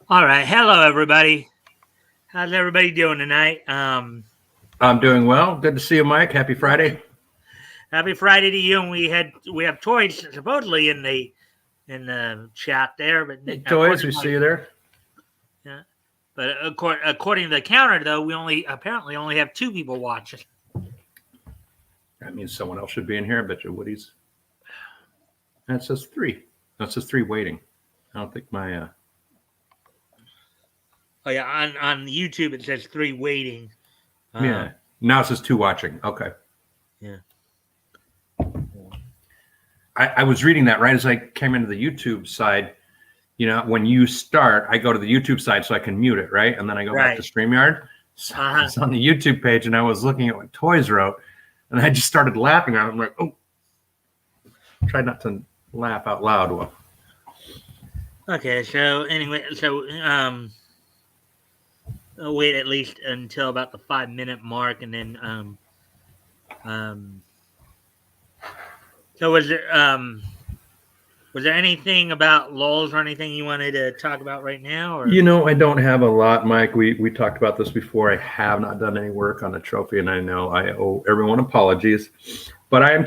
All right. Hello, everybody. How's everybody doing tonight? I'm doing well. Good to see you, Mike. Happy Friday. Happy Friday to you. And we have toys supposedly in the chat there, but Hey, Toys, we see you there. yeah. But according to the counter, though, we apparently only have 2 people watching. That means someone else should be in here. I bet you Woody's. That says 3. That says 3 waiting. I don't think my. Oh yeah, on YouTube it says 3 waiting. Yeah. Now it says 2 watching. Okay. Yeah. I was reading that right as I came into the YouTube side. You know, when you start, I go to the YouTube side so I can mute it, right? And then I go back to StreamYard. So it's on the YouTube page, and I was looking at what Toys wrote, and I just started laughing. I'm like, oh. Try not to laugh out loud. Well. Okay, so anyway, I'll wait at least until about the 5-minute mark, and then So was there anything about Lulz or anything you wanted to talk about right now? Or? You know, I don't have a lot, Mike. We talked about this before. I have not done any work on a trophy, and I know I owe everyone apologies. But I'm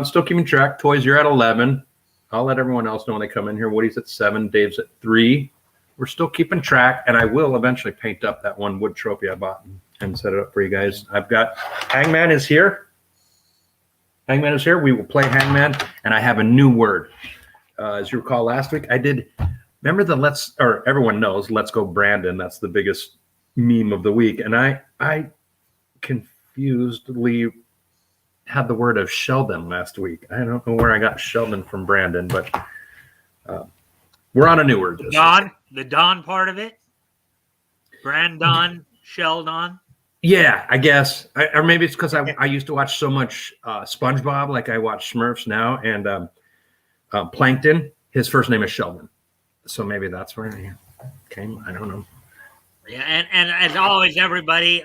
still keeping track. Toys, you're at 11. I'll let everyone else know when they come in here. Woody's at 7. Dave's at 3. We're still keeping track, and I will eventually paint up that one wood trophy I bought and set it up for you guys. I've got Hangman is here. Hangman is here. We will play Hangman, and I have a new word. As you recall last week, I did. Remember everyone knows Let's Go Brandon. That's the biggest meme of the week, and I confusedly had the word of Sheldon last week. I don't know where I got Sheldon from Brandon, but we're on a new word. The Don part of it? Brandon, Sheldon? Yeah, I guess. Or maybe it's because I used to watch so much SpongeBob, like I watch Smurfs now, and Plankton. His first name is Sheldon. So maybe that's where it came. I don't know. Yeah, and as always, everybody,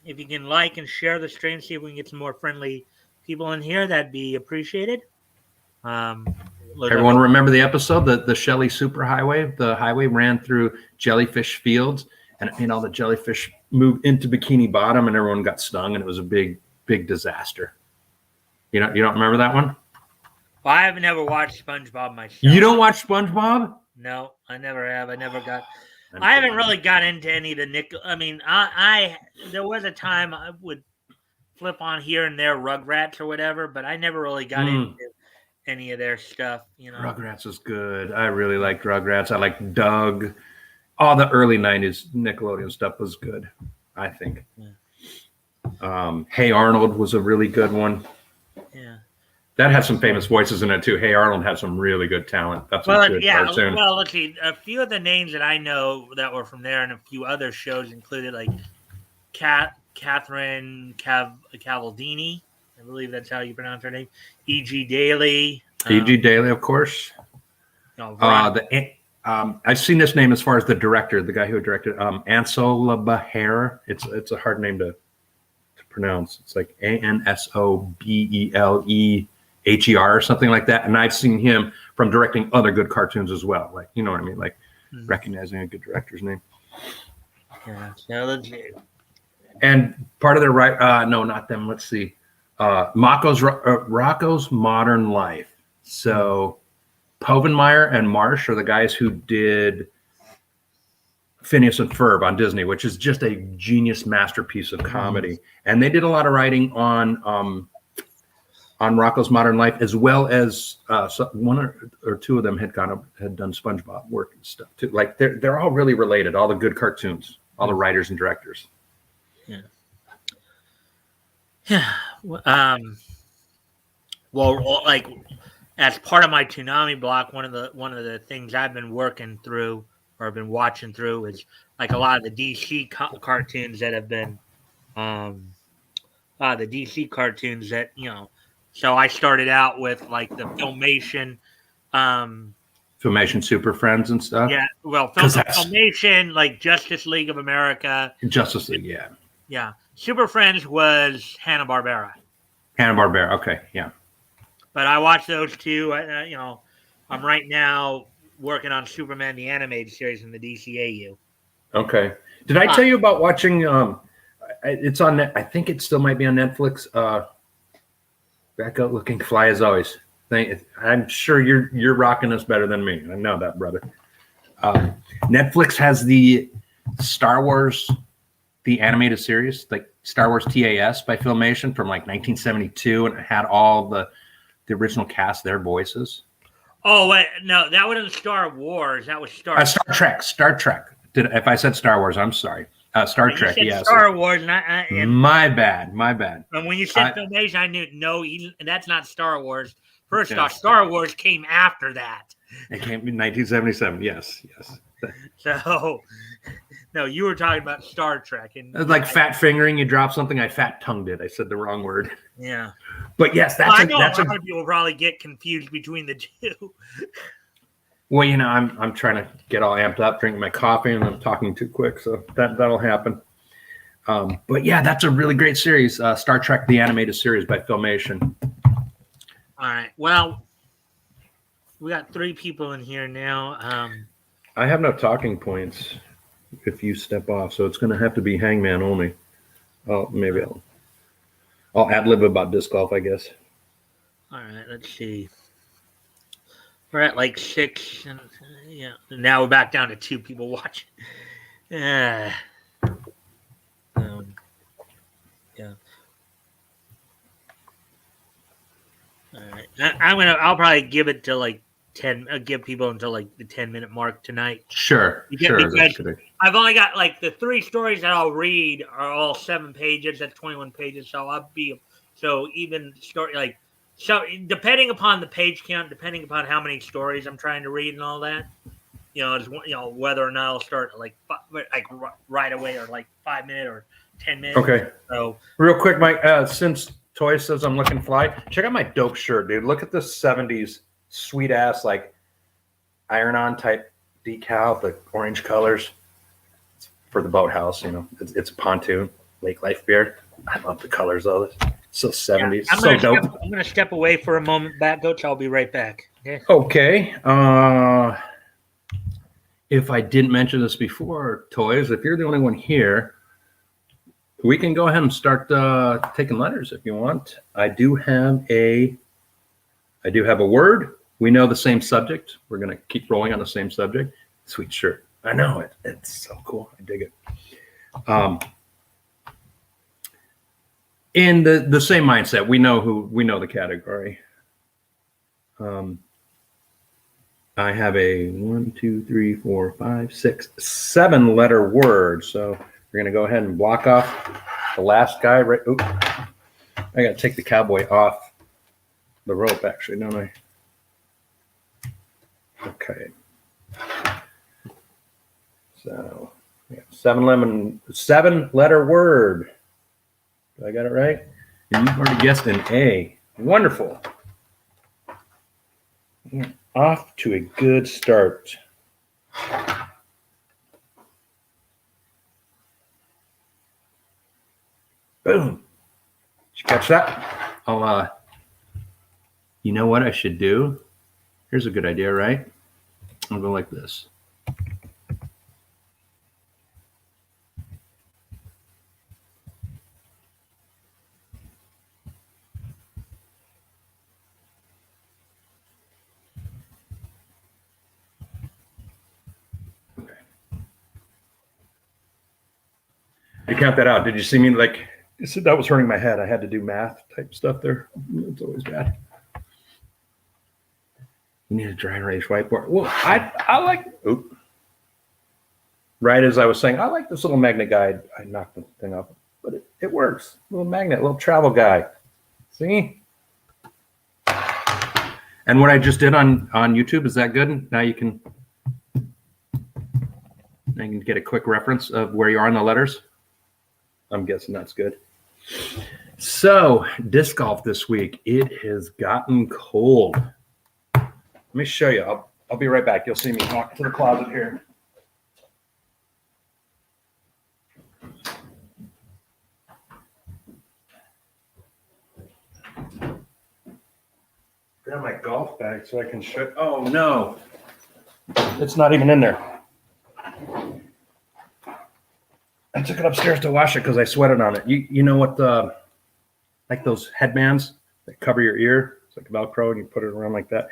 if you can like and share the stream, see if we can get some more friendly people in here, that'd be appreciated. Everyone remember the episode, the Shelley Superhighway? The highway ran through jellyfish fields, and it made all the jellyfish move into Bikini Bottom, and everyone got stung, and it was a big, big disaster. You don't remember that one? Well, I have never watched SpongeBob myself. You don't watch SpongeBob? No, I never have. I haven't really got into any of the I mean, there was a time I would flip on here and there Rugrats or whatever, but I never really got into any of their stuff. You know, Rugrats was good. I really liked Rugrats. I liked Doug. All the early 90s Nickelodeon stuff was good, I think. Yeah. Hey Arnold was a really good one. Yeah. That had some famous voices in it too. Hey Arnold had some really good talent. That's a good cartoon. Well, let's see. A few of the names that I know that were from there, and a few other shows included like Catherine Cavaldini. I believe that's how you pronounce her name. E.G. Daily. E.G. Daily, of course. I've seen this name as far as the director, the guy who directed Ansel Beher. It's a hard name to pronounce. It's like Ansobeleher or something like that. And I've seen him from directing other good cartoons as well. Like, you know what I mean? Like recognizing a good director's name. Yeah. So let's see. And part of their no, not them. Let's see. Rocco's Modern Life. So Povenmire and Marsh are the guys who did Phineas and Ferb on Disney, which is just a genius masterpiece of comedy. And they did a lot of writing on Rocco's Modern Life, as well as one or two of them had done SpongeBob work and stuff too. Like they're all really related. All the good cartoons, all the writers and directors. Yeah. Yeah. Well, like as part of my Toonami block, one of the things I've been working through or been watching through is like a lot of the DC cartoons that have been the DC cartoons that, you know. So I started out with like the Filmation Super Friends and stuff. Yeah, well, Filmation, like Justice League of America. Justice League, yeah. Yeah. Super Friends was Hanna-Barbera. Hanna-Barbera, okay, yeah. But I watched those two. I'm right now working on Superman the animated series in the DCAU. Okay. Did I tell you about watching? It's on. I think it still might be on Netflix. Batgoat looking fly as always. I'm sure you're rocking this better than me. I know that, brother. Netflix has the Star Wars, the animated series, like Star Wars TAS by Filmation from like 1972, and it had all the original cast, their voices. Oh wait, no, that wasn't Star Wars. That was Star Trek. Star Trek. If I said Star Wars, I'm sorry. Star Trek. Yes. Star Wars. And my bad. And when you said Filmation, I knew that's not Star Wars. First off, Star Wars came after that. It came in 1977. Yes. So, no, you were talking about Star Trek, and it's like fat fingering. You drop something. I fat tongued it. I said the wrong word. Yeah. But yes, I know a lot of people probably get confused between the two. Well, I'm trying to get all amped up, drinking my coffee, and I'm talking too quick, so that'll happen. But yeah, that's a really great series, Star Trek: The Animated Series by Filmation. All right. Well, we got 3 people in here now. I have no talking points if you step off, so it's going to have to be Hangman only. Oh, maybe I'll ad-lib about disc golf, I guess. All right. Let's see. We're at like 6, and yeah. Now we're back down to 2 people watching. Yeah. All right. I'll probably give it to like 10. Give people until like the 10-minute mark tonight. Sure. Because I've only got like the 3 stories that I'll read are all 7 pages. That's 21 pages. So even story like. So depending upon the page count, depending upon how many stories I'm trying to read and all that, whether or not I'll start like right away or like 5 minutes or 10 minutes. Okay. So real quick, Mike, since Toy says I'm looking fly, check out my dope shirt, dude. Look at this 70s sweet ass like iron-on type decal, the orange colors. It's for the boathouse, it's a pontoon, lake life beer. I love the colors of this. So 70s. Yeah, so dope. I'm going to step away for a moment, Batgoat. I'll be right back. Okay. If I didn't mention this before, Toys, if you're the only one here, we can go ahead and start taking letters if you want. I do have a word. We know the same subject. We're going to keep rolling on the same subject. Sweet shirt. I know it. It's so cool. I dig it. In the same mindset, we know the category. I have a 1, 2, 3, 4, 5, 6, 7 letter word. So we're gonna go ahead and block off the last guy. Right. Oops. I gotta take the cowboy off the rope, actually, don't I? Okay. So yeah, 7 letter word. I got it right? And you've already guessed an A. Wonderful. Yeah, off to a good start. Boom. Did you catch that? You know what I should do? Here's a good idea, right? I'll go like this. You count that out. Did you see me like that was hurting my head? I had to do math type stuff there. It's always bad. You need a dry erase whiteboard. Well, I like. Oop. Right as I was saying, I like this little magnet guide. I knocked the thing off, but it works. Little magnet, little travel guy. See? And what I just did on YouTube, is that good? Now you can get a quick reference of where you are in the letters. I'm guessing that's good. So, disc golf this week. It has gotten cold. Let me show you. I'll be right back. You'll see me walk to the closet here. Grab my golf bag so I can show. Oh no! It's not even in there. I took it upstairs to wash it because I sweated on it. You know what like those headbands that cover your ear? It's like Velcro and you put it around like that.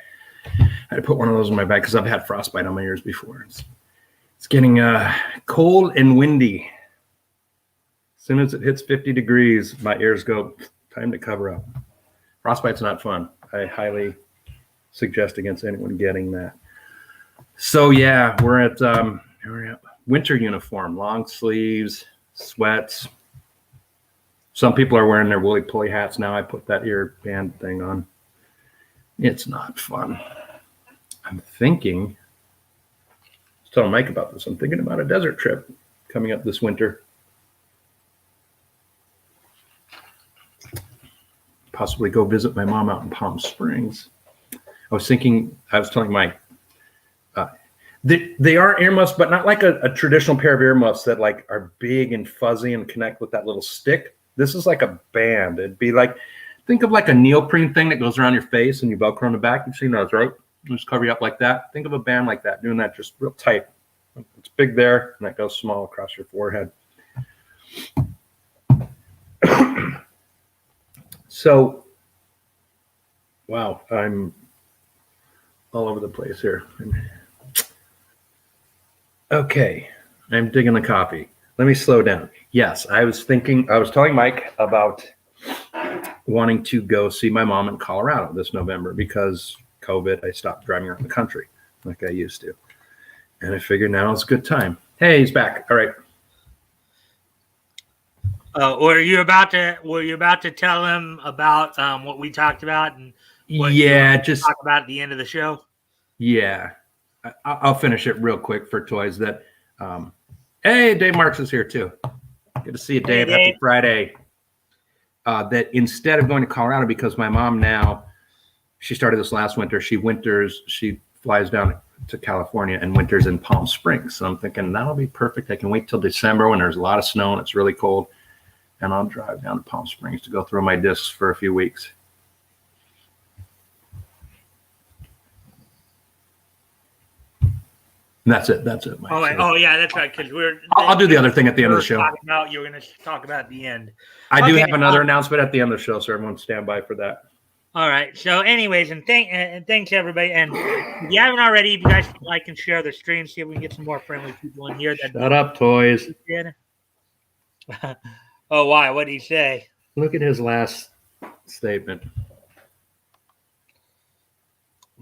I had to put one of those in my bag because I've had frostbite on my ears before. It's getting cold and windy. As soon as it hits 50 degrees, my ears go, time to cover up. Frostbite's not fun. I highly suggest against anyone getting that. So yeah, we're at winter uniform, long sleeves, sweats. Some people are wearing their woolly pulley hats now. I put that ear band thing on. It's not fun. I'm thinking, I was telling Mike about this. I'm thinking about a desert trip coming up this winter. Possibly go visit my mom out in Palm Springs. I was telling Mike, they are earmuffs, but not like a traditional pair of earmuffs that like are big and fuzzy and connect with that little stick. This is like a band. It'd be like, think of like a neoprene thing that goes around your face and you Velcro on the back. You've seen those, right? Just cover you up like that. Think of a band like that, doing that just real tight. It's big there, and that goes small across your forehead. So, wow, I'm all over the place here. Okay, I'm digging the coffee. Let me slow down. Yes, I was telling Mike about wanting to go see my mom in Colorado this November because COVID, I stopped driving around the country like I used to. And I figured now is a good time. Hey, he's back. All right. Were you about to tell him about what we talked about and what just talk about at the end of the show? Yeah, I'll finish it real quick for toys. That hey, Dave Marks is here too. Good to see you, Dave. Hey, Dave. Happy Friday. That instead of going to Colorado, because my mom now, she started this last winter. She flies down to California and winters in Palm Springs. So I'm thinking that'll be perfect. I can wait till December when there's a lot of snow and it's really cold. And I'll drive down to Palm Springs to go through my discs for a few weeks. And that's it. Mike. Oh, yeah, that's right. Because I'll do the other thing at the end of the show. You were going to talk about at the end. I do have another announcement at the end of the show, so everyone stand by for that. All right. So, anyways, and thanks everybody. And if you haven't already, if you guys like and share the stream, see if we can get some more friendly people in here. Shut up, toys. Oh, why? What did he say? Look at his last statement.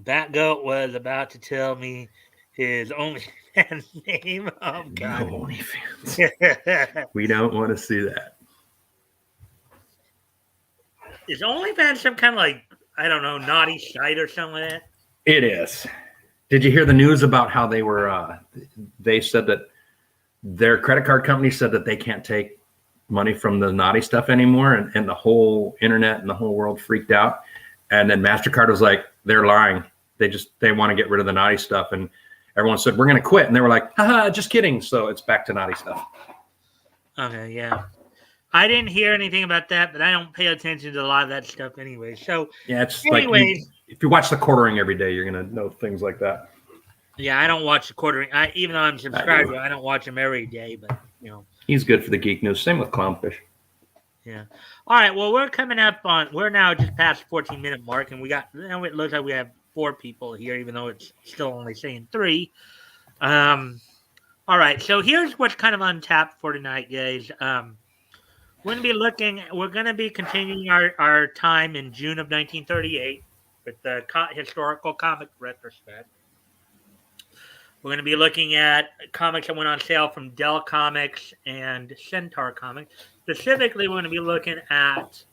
Batgoat was about to tell me his OnlyFans name. Oh, God. No OnlyFans. We don't want to see that. Is OnlyFans some kind of like, I don't know, naughty site or something like that? It is. Did you hear the news about how they were, they said that their credit card company said that they can't take money from the naughty stuff anymore, and the whole internet and the whole world freaked out. And then MasterCard was like, they're lying. They want to get rid of the naughty stuff. And everyone said, we're going to quit. And they were like, haha, just kidding. So it's back to naughty stuff. Okay, yeah. I didn't hear anything about that, but I don't pay attention to a lot of that stuff anyway. So yeah, it's anyways, like if you watch the quartering every day, you're going to know things like that. Yeah, I don't watch the quartering. Even though I'm subscribed, I don't watch them every day, but you know. He's good for the geek news. Same with Clownfish. Yeah. All right. Well, we're now just past the 14-minute mark, and it looks like we have 4 people here, even though it's still only saying 3. All right. So here's what's kind of untapped for tonight, guys. We're going to be continuing our time in June of 1938 with the historical comic retrospect. We're going to be looking at comics that went on sale from Dell Comics and Centaur Comics. Specifically, we're going to be looking at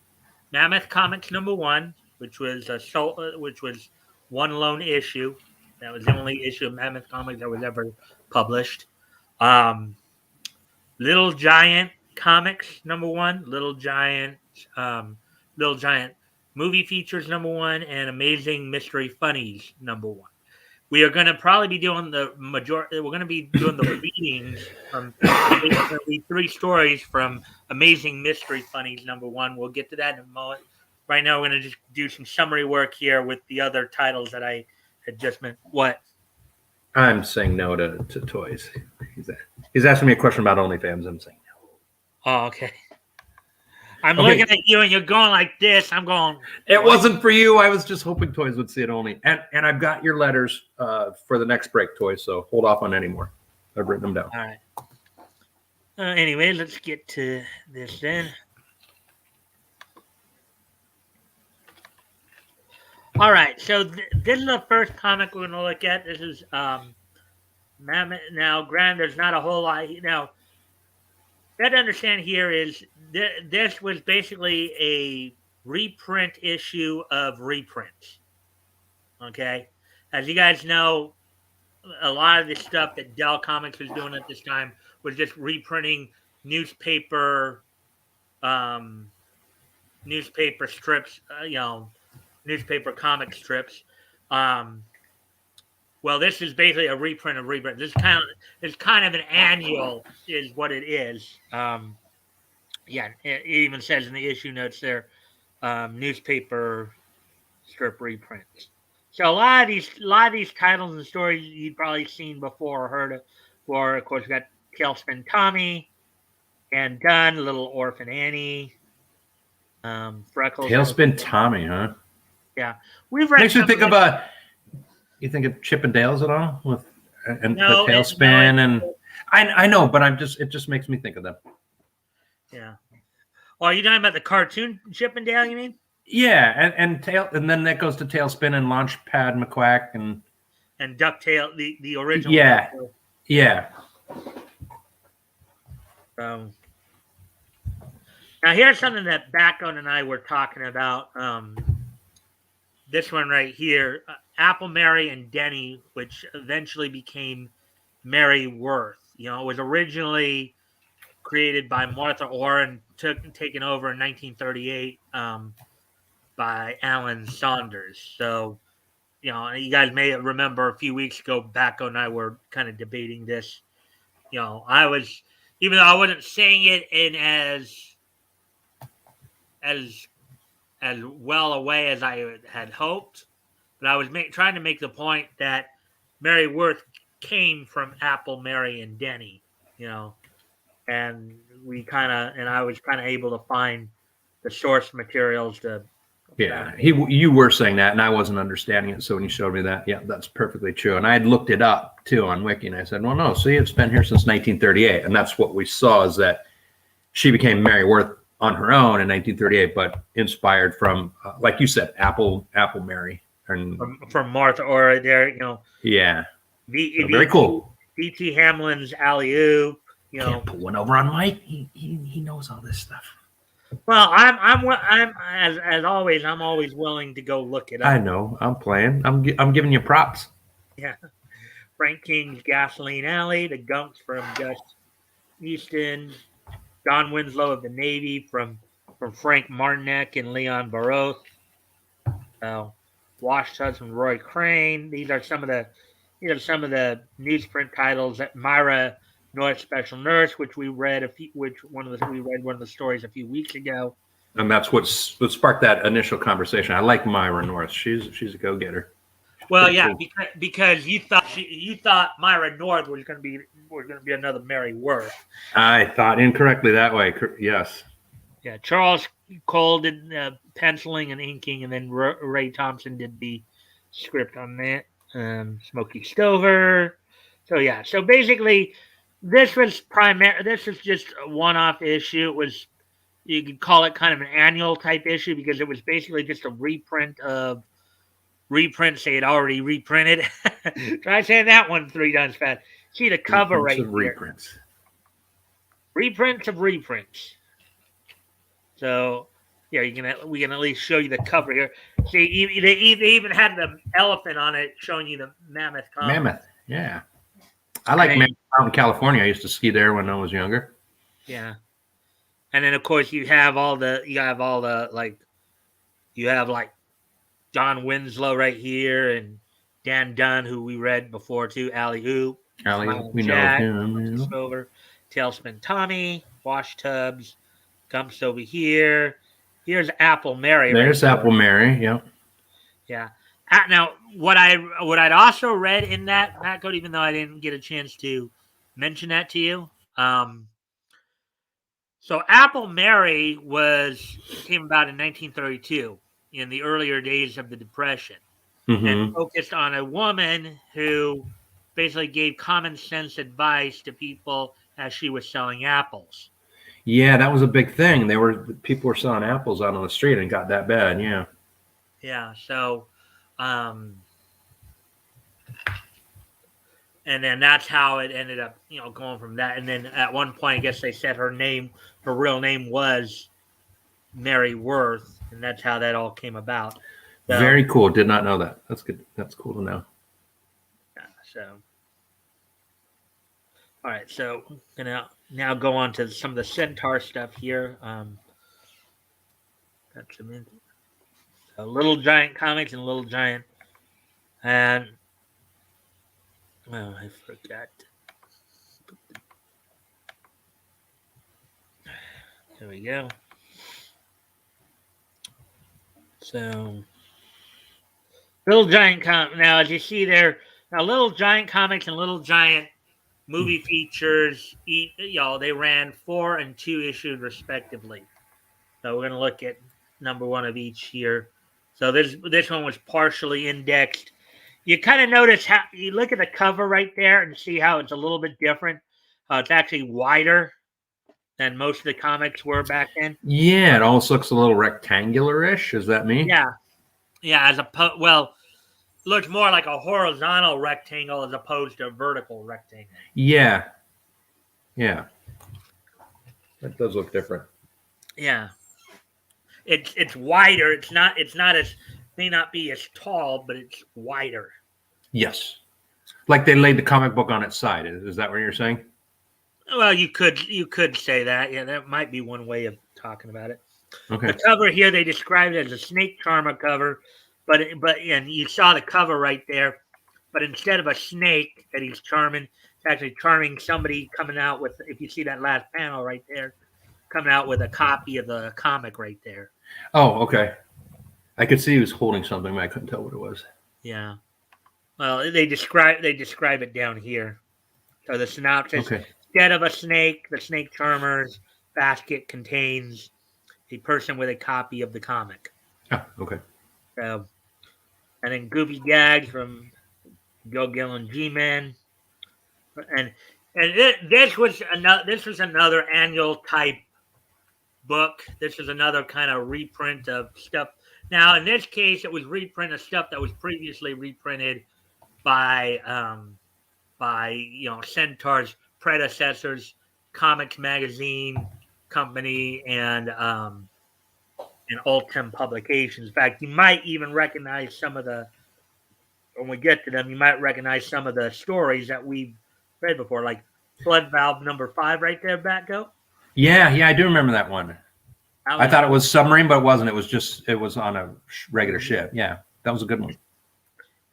Mammoth Comics #1, which was one lone issue. That was the only issue of Mammoth Comics that was ever published. Little Giant Comics #1, Little Giant Movie Features #1, and Amazing Mystery Funnies #1. We are going to probably be doing the majority. We're going to be doing the readings from 3 stories from Amazing Mystery Funnies #1. We'll get to that in a moment. Right now, we're going to just do some summary work here with the other titles that I had just meant. What? I'm saying no to toys. He's asking me a question about OnlyFans. I'm saying no. Oh, okay. I'm looking at you and you're going like this. I'm going. It wasn't for you. I was just hoping toys would see it only. And I've got your letters for the next break, toys. So hold off on any more. I've written them down. All right. Anyway, let's get to this then. All right. So this is the first comic we're going to look at. This is Mammoth. Now, granted, there's not a whole lot. Now, that to understand here is this was basically a reprint issue of Reprints. Okay. As you guys know, a lot of the stuff that Dell Comics was doing at this time was just reprinting newspaper strips, newspaper comic strips. Well, this is basically a reprint of Reprint. This is kind of an annual, is what it is. Yeah, it even says in the issue notes there, newspaper strip reprints. So a lot of these titles and stories you've probably seen before or heard of. Or of course, we got Tailspin Tommy, and Dunn, Little Orphan Annie, Freckles. Tailspin Tommy, huh? Yeah, we've read. Makes you think of you think of Chip and Dale's at all with and no, the Tailspin and I know, but it just makes me think of them. Yeah. Oh, are you talking about the cartoon Chip and Dale? You mean? Yeah, and then that goes to Tailspin and Launchpad McQuack and Ducktail, the original. Yeah, yeah. Now here's something that Batgoat and I were talking about. This one right here, Apple Mary and Denny, which eventually became Mary Worth. It was originally created by Martha Orr and taken over in 1938 by Alan Saunders. So, you guys may remember a few weeks ago, Batgoat and I were kind of debating this. I was, even though I wasn't saying it in as well away as I had hoped, but I was trying to make the point that Mary Worth came from Apple, Mary, and Denny, and I was kind of able to find the source materials to. Yeah, you were saying that, and I wasn't understanding it. So when you showed me that, yeah, that's perfectly true. And I had looked it up too on Wiki, and I said, well, no, see, it's been here since 1938, and that's what we saw is that she became Mary Worth on her own in 1938, but inspired from, like you said, Apple Mary, and from Martha Orr there, Yeah, very cool. D.T. Hamlin's Alley Oop, Can't put one over on Mike. He knows all this stuff. Well, I'm as always. I'm always willing to go look it up. I know. I'm playing. I'm giving you props. Yeah, Frank King's Gasoline Alley, the Gumps from Gus Easton, Don Winslow of the Navy from Frank Martinek and Leon Baroth. Wash Tubs from Roy Crane. These are some of the newsprint titles that Myra North Special Nurse, which we read one of the stories a few weeks ago. And that's what sparked that initial conversation. I like Myra North. She's a go-getter. Well, yeah, cool. because you thought Myra North was going to be another Mary Worth. I thought incorrectly that way. Yes. Yeah, Charles Cole did penciling and inking, and then Ray Thompson did the script on that. Smokey Stover. So basically, this was just a one-off issue. It was, you could call it kind of an annual type issue because it was basically just a reprint of reprints they had already reprinted. Try saying that one 3 times fast. See the cover right here. Reprints of reprints. So, yeah, we can at least show you the cover here. See, they even had the elephant on it showing you the Mammoth comic. Mammoth, yeah. I like Mammoth out in California. I used to ski there when I was younger. Yeah. And then, of course, you have John Winslow right here and Dan Dunn, who we read before too, Alley Oop. We know him. Over, Tailspin Tommy, Wash Tubs, Gumps over here. Here's Apple Mary. There's Apple Mary, yeah. Yeah. Now, what I'd also read in that Batgoat, even though I didn't get a chance to mention that to you, so Apple Mary came about in 1932 in the earlier days of the Depression, and focused on a woman who basically gave common sense advice to people as she was selling apples. Yeah, that was a big thing. People were selling apples out on the street, and it got that bad. Yeah. Yeah. So, and then that's how it ended up, going from that. And then at one point, I guess they said her real name was Mary Worth, and that's how that all came about. So, very cool. Did not know that. That's good. That's cool to know. Yeah. So, all right. So, I'm gonna now go on to some of the Centaur stuff here. Got some in. So Little Giant Comics and Little Giant, and I forgot. There we go. So, Little Giant now, as you see there, now Little Giant Comics and Little Giant movie features, they ran 4 and 2 issues respectively. So we're going to look at number 1 of each here. So this one was partially indexed. You kind of notice how you look at the cover right there and see how it's a little bit different. It's actually wider than most of the comics were back then. Yeah, it almost looks a little rectangular-ish. Is that me? Yeah. Well, it looks more like a horizontal rectangle as opposed to a vertical rectangle. Yeah. That does look different. Yeah. It's wider. It's not as, may not be as tall, but it's wider. Yes. Like they laid the comic book on its side. Is that what you're saying? Well, you could say that. Yeah, that might be one way of talking about it. Okay. The cover here, they described it as a snake charmer cover, but and you saw the cover right there. But instead of a snake that he's charming, it's actually charming somebody coming out with, if you see that last panel right there, coming out with a copy of the comic right there. Oh, okay. I could see he was holding something, but I couldn't tell what it was. Yeah. Well, they describe it down here. So the synopsis: instead of a snake, the snake charmer's basket contains a person with a copy of the comic. Oh, okay. So, and then Goofy Gags from Go Gill and G-Man, and this was another annual type book. This is another kind of reprint of stuff. Now, in this case, it was reprint of stuff that was previously reprinted by Centaur's predecessors, Comics Magazine Company, and Ultim Publications. In fact, you might even recognize some of the, when we get to them, you might recognize some of the stories that we've read before, like Flood Valve number 5 right there, Batgoat. Yeah, I do remember that one. I thought it was submarine, but it wasn't. It was on a regular ship. Yeah, that was a good one.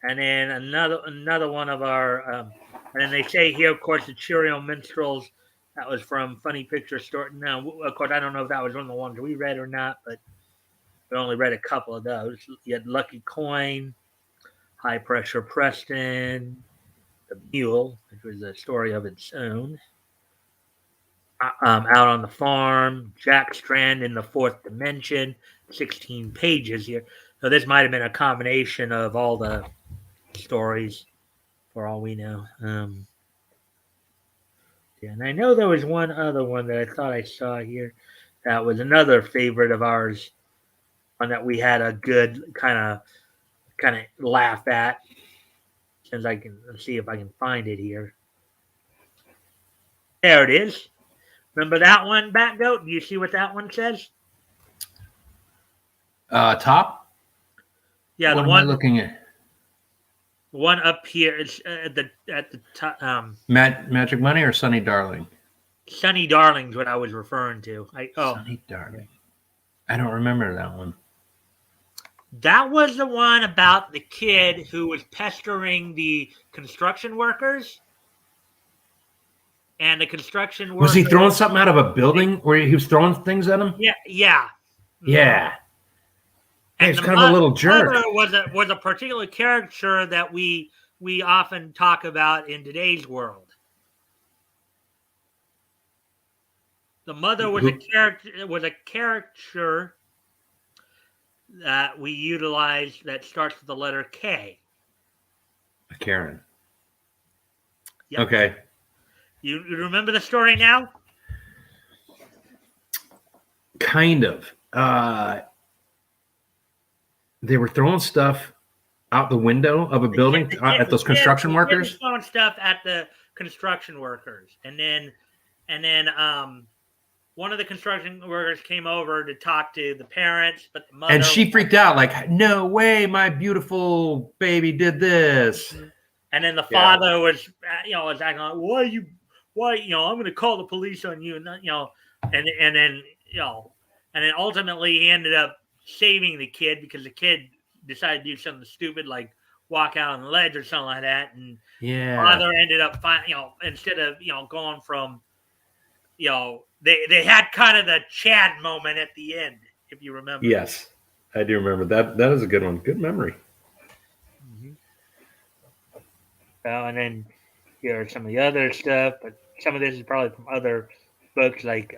And then another one of our, and then they say here, of course, the Cheerio Minstrels. That was from Funny Picture Store. Now, of course, I don't know if that was one of the ones we read or not, but we only read a couple of those. You had Lucky Coin, High Pressure Preston, The Mule, which was a story of its own. Out on the Farm, Jack Strand in the Fourth Dimension, 16 pages here. So this might have been a combination of all the stories, for all we know. And I know there was one other one that I thought I saw here that was another favorite of ours, one that we had a good kind of laugh at. Since I can see if I can find it here. There it is. Remember that one, Batgoat? Do you see what that one says? Top? Yeah, what the one am I looking at? The one up here is at the top. Magic Money or Sunny Darling? Sunny Darling's what I was referring to. Sunny Darling. I don't remember that one. That was the one about the kid who was pestering the construction workers. And the construction workers... Was he throwing something out of a building where he was throwing things at him? Yeah. Yeah. And he's kind of a little jerk. Was a particular caricature that we often talk about in today's world. The mother was a caricature that we utilize that starts with the letter K. Karen. Yep. Okay. You remember the story now? Kind of. They were throwing stuff out the window of a building at those construction workers. Throwing stuff at the construction workers, and then one of the construction workers came over to talk to the parents, but the mother, and she freaked out, like, "No way, my beautiful baby did this." And then the father was acting like, why, I'm going to call the police on you, and then ultimately he ended up saving the kid because the kid decided to do something stupid like walk out on the ledge or something like that, and the father ended up instead of going from they had kind of the Chad moment at the end, if you remember. Yes, I do remember that. That is a good one. Good memory. Mm-hmm. And then here are some of the other stuff, but some of this is probably from other books, like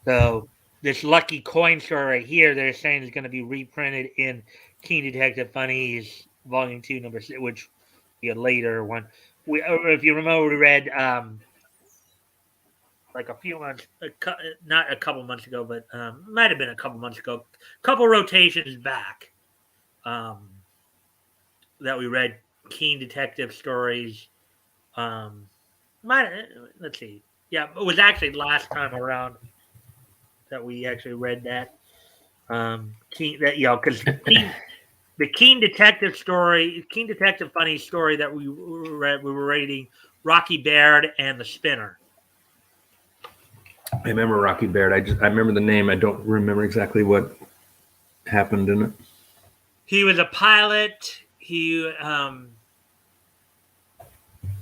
so this Lucky Coin story right here, they're saying is going to be reprinted in Teen Detective Funnies Volume 2, Number 6, which will be a later one. If you remember, we read like a few months, not a couple months ago, but might have been a couple months ago, couple rotations back, that we read Teen Detective stories. Let's see. Yeah, it was actually last time around that we actually read that. Because the Keen Detective story, Keen Detective Funny story that we were reading, Rocky Baird and the Spinner. I remember Rocky Baird. I remember the name. I don't remember exactly what happened in it. He was a pilot. He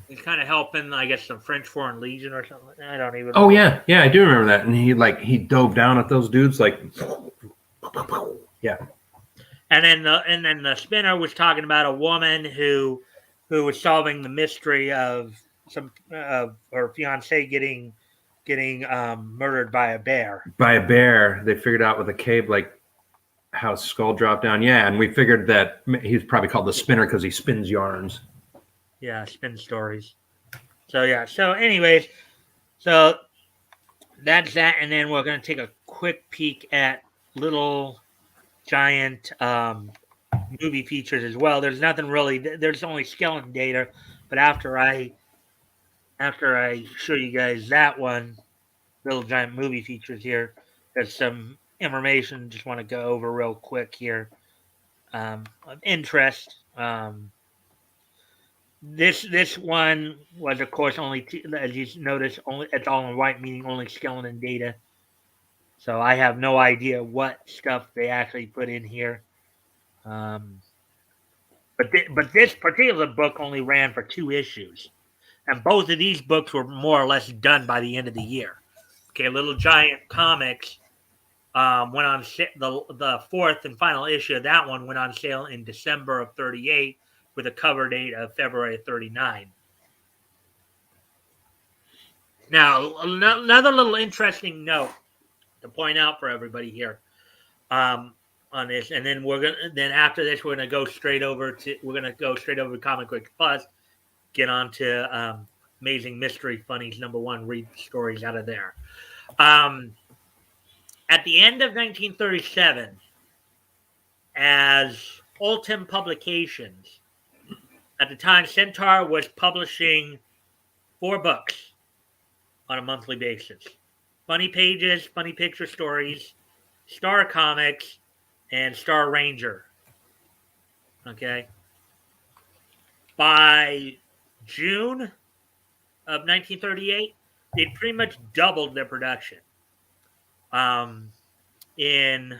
he's kind of helping, I guess, some French Foreign Legion or something. I don't even. Oh yeah, I do remember that. And he dove down at those dudes like, yeah. And then the Spinner was talking about a woman who was solving the mystery of her fiance getting murdered by a bear. By a bear, they figured out with a cave like how his skull dropped down. Yeah, and we figured that he's probably called the Spinner because he spins yarns. Yeah, spin stories. So yeah. So anyways, so that's that, and then we're gonna take a quick peek at Little Giant movie features as well. There's nothing really. There's only skeleton data, but after I show you guys that one, Little Giant movie features here, there's some information. Just want to go over real quick here of interest. This one was, of course, only as you notice, only it's all in white, meaning only skeleton data. So I have no idea what stuff they actually put in here. But this particular book only ran for 2 issues, and both of these books were more or less done by the end of the year. Okay, Little Giant Comics went on the 4th and final issue of that one went on sale in December of 38 with a cover date of February of 39. Now, another little interesting note to point out for everybody here on this, and then after this we're gonna go straight over to Comic Quick Plus, get on to Amazing Mystery Funnies #1, read stories out of there. At the end of 1937, as Ultim Publications, at the time, Centaur was publishing 4 books on a monthly basis. Funny Pages, Funny Picture Stories, Star Comics, and Star Ranger. Okay. By June of 1938, they'd pretty much doubled their production. In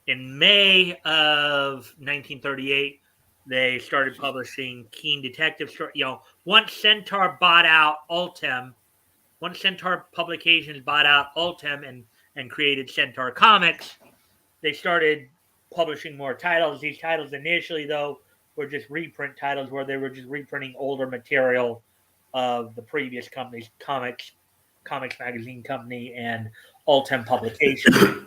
May of 1938, they started publishing Keen Detective Story. Once Centaur bought out Ultim, once Centaur Publications bought out Ultim and and created Centaur Comics, they started publishing more titles. These titles initially, though, were just reprint titles where they were just reprinting older material of the previous companies, Comics Magazine Company, and Ultem Publications.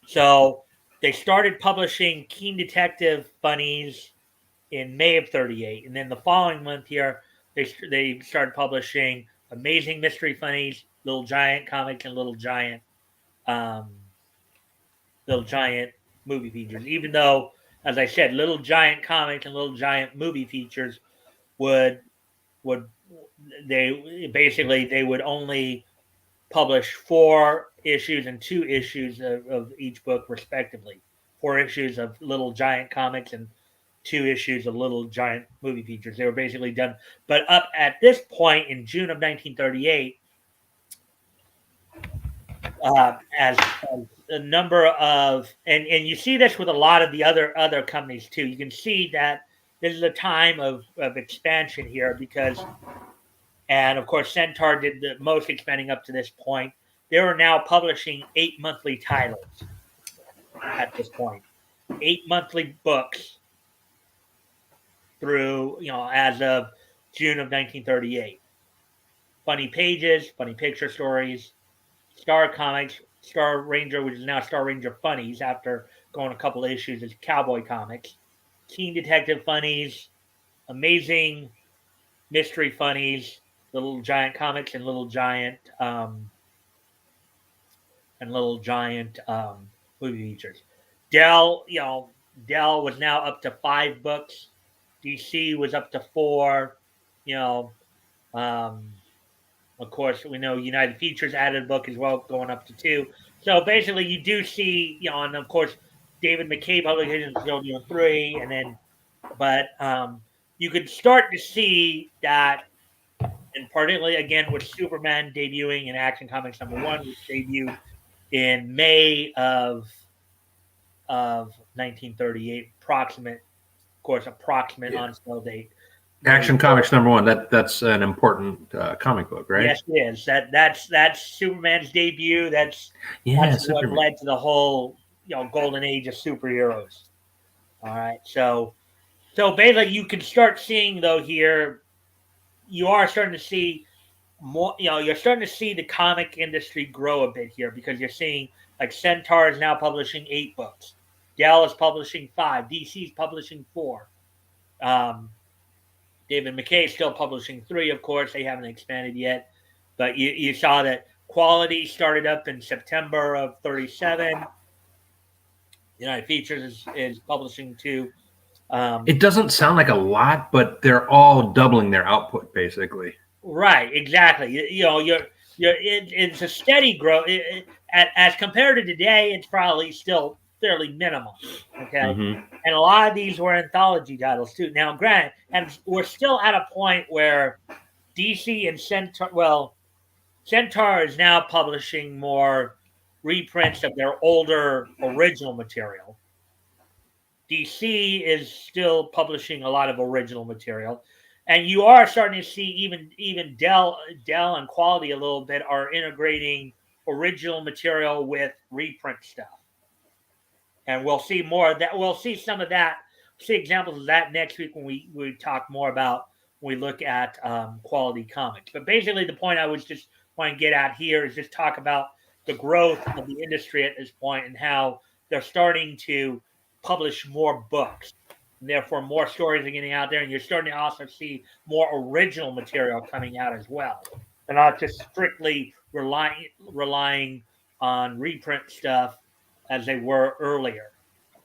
So they started publishing Keen Detective Funnies in May of 38. And then the following month here, they started publishing Amazing Mystery Funnies, Little Giant Comics, and Little Giant movie features. Even though, as I said, Little Giant Comics and Little Giant movie features would they would only publish 4 issues and 2 issues of each book respectively. 4 issues of Little Giant Comics and 2 issues of Little Giant movie features. They were basically done. But up at this point in June of 1938, as a number of, and you see this with a lot of the other companies too. You can see that this is a time of expansion here because, and of course, Centaur did the most expanding up to this point. They were now publishing 8 monthly titles at this point, 8 monthly books through, as of June of 1938. Funny Pages, Funny Picture Stories, Star Comics, Star Ranger, which is now Star Ranger Funnies after going a couple of issues as Cowboy Comics, Keen Detective Funnies, Amazing Mystery Funnies, Little Giant Comics, and Little Giant movie features. Dell was now up to 5 books. DC was up to 4. Of course, we know United Features added a book as well, going up to 2. So basically, you do see, and of course, David McKay Publications is still doing 3, and then, but you could start to see that, and particularly again with Superman debuting in Action Comics #1, which debuted in May of 1938, approximate on sale date. Action Comics #1. That's an important comic book, right? Yes, it is. That's Superman's debut. That's what led to the whole golden age of superheroes. All right, so basically, you can start seeing though here. You are starting to see more. You're starting to see the comic industry grow a bit here because you're seeing like Centaur is now publishing 8 books. Dell is publishing 5. DC is publishing 4. David McKay is still publishing 3, of course. They haven't expanded yet. But you saw that Quality started up in September of 37. United Features is publishing 2. It doesn't sound like a lot, but they're all doubling their output, basically. Right, exactly. It's a steady growth. As compared to today, it's probably still fairly minimal. Okay, and a lot of these were anthology titles too. Now, granted, and we're still at a point where DC and Centaur is now publishing more reprints of their older original material. DC is still publishing a lot of original material, and you are starting to see even Dell and Quality a little bit are integrating original material with reprint stuff. And we'll see more of that. We'll see some of that. See examples of that next week when we talk more about when we look at Quality Comics. But basically, the point I was just wanting to get at here is just talk about the growth of the industry at this point and how they're starting to publish more books. And therefore, more stories are getting out there, and you're starting to also see more original material coming out as well. They're not just strictly relying on reprint stuff as they were earlier.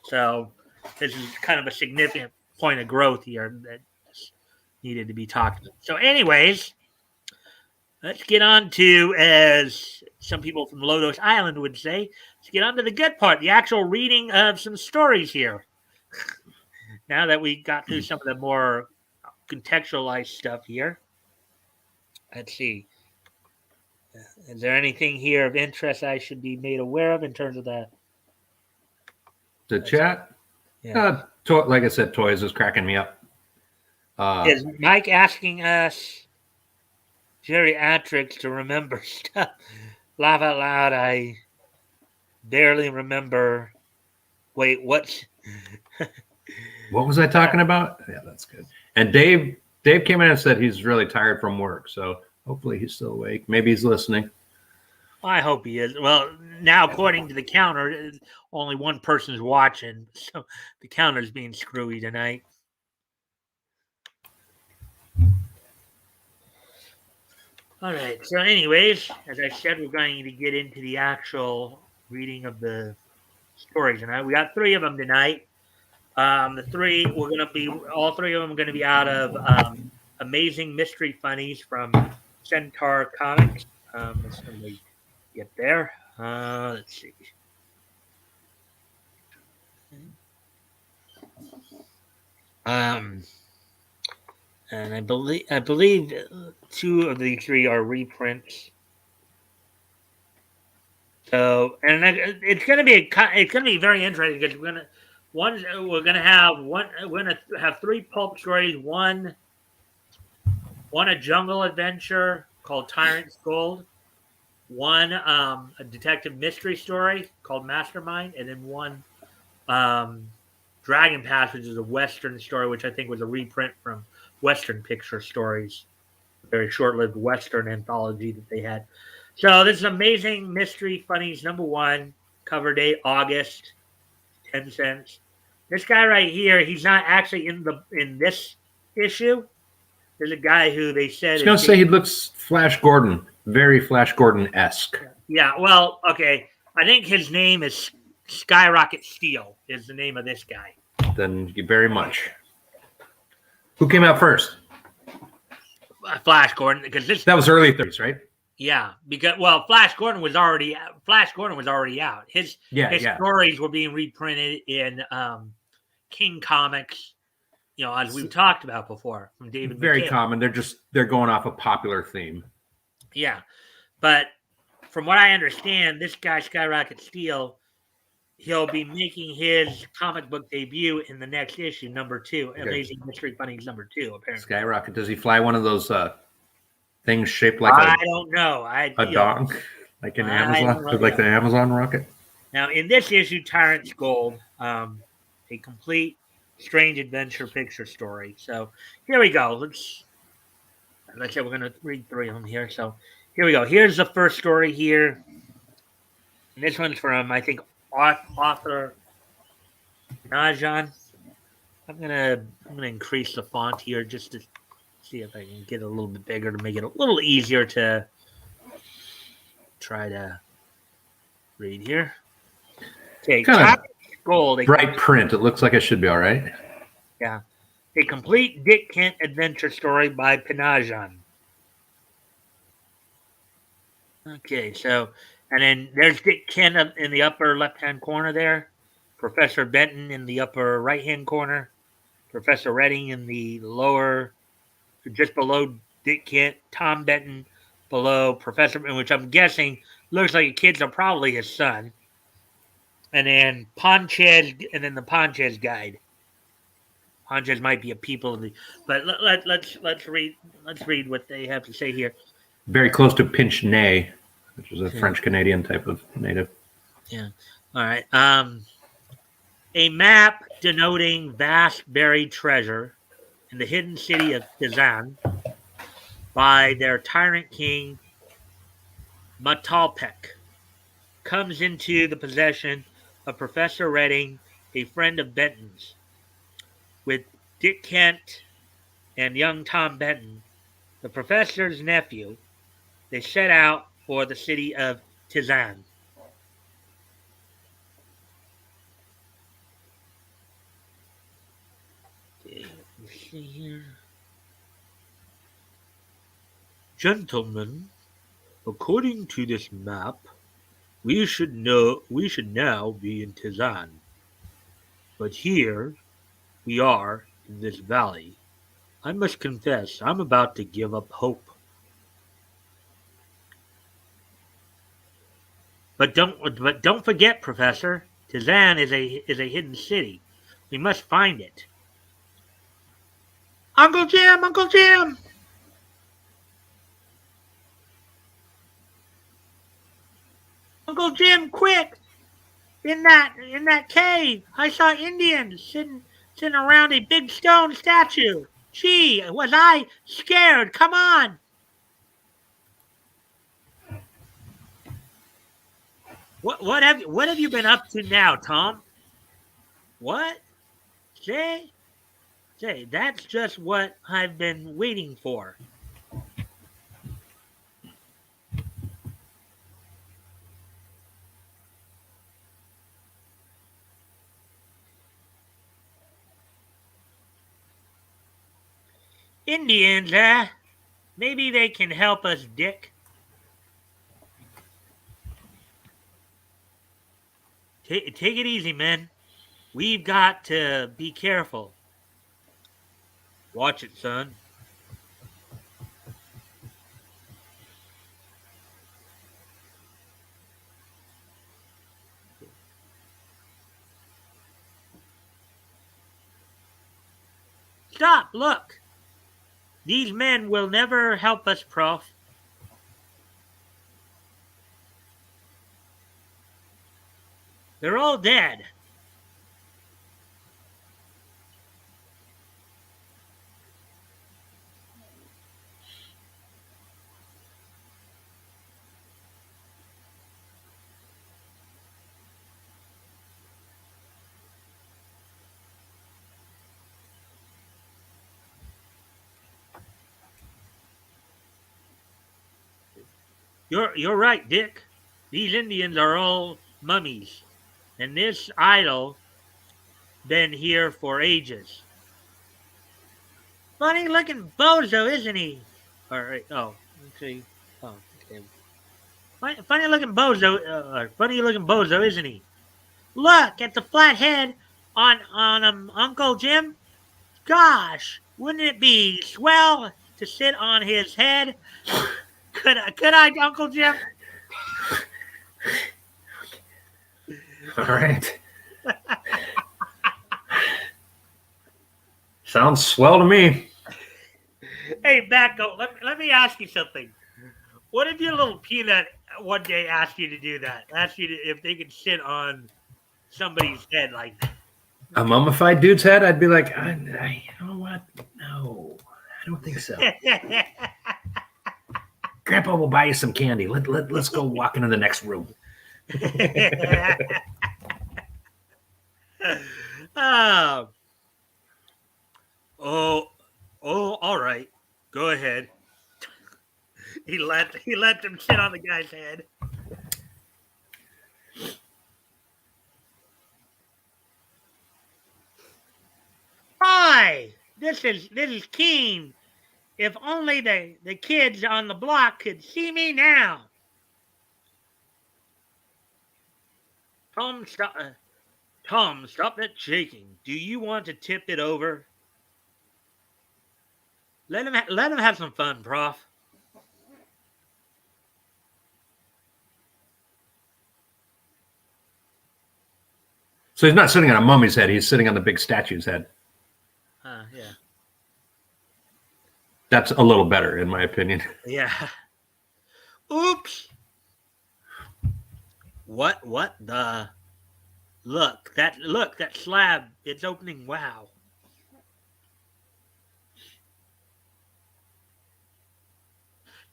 So this is kind of a significant point of growth here that needed to be talked about. So anyways, let's get on to, as some people from Lodos Island would say, let's get on to the good part, the actual reading of some stories here. Now that we got through some of the more contextualized stuff here, let's see. Is there anything here of interest I should be made aware of in terms of that? The chat? Yeah. Like I said, Toys is cracking me up. Is Mike asking us geriatrics to remember stuff? laugh out loud. I barely remember. Wait, what's What was I talking about? Yeah, that's good. And Dave came in and said he's really tired from work, so hopefully he's still awake. Maybe he's listening. I hope he is. Well, now according to the counter, only one person's watching, so the counter's being screwy tonight. All right. So, anyways, as I said, we're going to get into the actual reading of the stories tonight. We got 3 of them tonight. The 3 we're going to be all 3 of them are going to be out of Amazing Mystery Funnies from Centaur Comics. Let's get there. Let's see. And I believe 2 of the 3 are reprints. So, and it's going to be very interesting because we're going to have 3 pulp stories. One a jungle adventure called Tyrant's Gold. One a detective mystery story called Mastermind, and then one Dragon Pass, which is a Western story, which I think was a reprint from Western Picture Stories, a very short-lived Western anthology that they had. So this is Amazing Mystery Funnies #1, cover date August, 10 cents. This guy right here, he's not actually in this issue. There's a guy who they said I was going to say he looks Flash Gordon, very Flash Gordon-esque. Yeah, well, okay. I think his name is Skyrocket Steel is the name of this guy. Then you very much. Who came out first? Flash Gordon, because that was early 30s, right? Yeah, because Flash Gordon was already out. His stories were being reprinted in King Comics, as we've talked about before from David. Very McKay. common. They're going off a popular theme. Yeah, but from what I understand, this guy Skyrocket Steel, he'll be making his comic book debut in the next issue, #2, okay. Amazing Mystery Funnies #2. Apparently, Skyrocket. Does he fly one of those things shaped like I don't know. A dog, like an Amazon, like the Amazon rocket. Now, in this issue, Tyrant's Gold, a complete strange adventure picture story. So here we go. As I said, we're going to read 3 of them here. So here we go. Here's the first story here. And this one's from, I think, author Najan. I'm gonna increase the font here just to see if I can get it a little bit bigger to make it a little easier to try to read here. Okay, Gold. Bright print. It looks like it should be all right. Yeah. A complete Dick Kent adventure story by Pinajan. Okay, so, and then there's Dick Kent in the upper left-hand corner there. Professor Benton in the upper right-hand corner. Professor Redding in the lower, just below Dick Kent. Tom Benton below Professor, which I'm guessing looks like the kids are probably his son. And then Ponchez, and then the Ponchez guide. Ponchez might be a people of the, but let's read what they have to say here. Very close to Pinch Nez, which is a French Canadian type of native. Yeah. All right. A map denoting vast buried treasure in the hidden city of Kazan by their tyrant king Matalpek comes into the possession of Professor Redding, a friend of Benton's. With Dick Kent and young Tom Benton, the professor's nephew, they set out for the city of Tizan. Okay, let's see here. Gentlemen, according to this map, we should now be in Tizan. But here we are in this valley. I must confess, I'm about to give up hope. But don't forget, Professor, Tizan is a hidden city. We must find it. Uncle Jim! Uncle Jim, quick! In that cave, I saw Indians sitting around a big stone statue. Gee, was I scared? Come on! What have you been up to now, Tom? What? Say, that's just what I've been waiting for. Indians, eh? Maybe they can help us, Dick. Take it easy, men. We've got to be careful. Watch it, son. Stop, look. These men will never help us, Prof. They're all dead. You're right, Dick. These Indians are all mummies, and this idol been here for ages. Funny looking bozo, isn't he? All right. Oh, okay. Oh, okay. Funny looking bozo, isn't he? Look at the flat head on Uncle Jim. Gosh, wouldn't it be swell to sit on his head? Could I, Uncle Jim? All right. Sounds swell to me. Hey, Batgoat, let me ask you something. What if your little peanut one day asked you to do that? Asked you if they could sit on somebody's head like that? A mummified dude's head? I'd be like, you know what? No, I don't think so. Grandpa will buy you some candy. Let's go walk into the next room. Oh, all right. Go ahead. He let them sit on the guy's head. Hi, this is Keen. If only the kids on the block could see me now. Tom, stop that shaking. Do you want to tip it over? Let him have some fun, Prof. So he's not sitting on a mummy's head. He's sitting on the big statue's head. Yeah. That's a little better, in my opinion. Yeah. Oops. What the? Look, that slab. It's opening. Wow.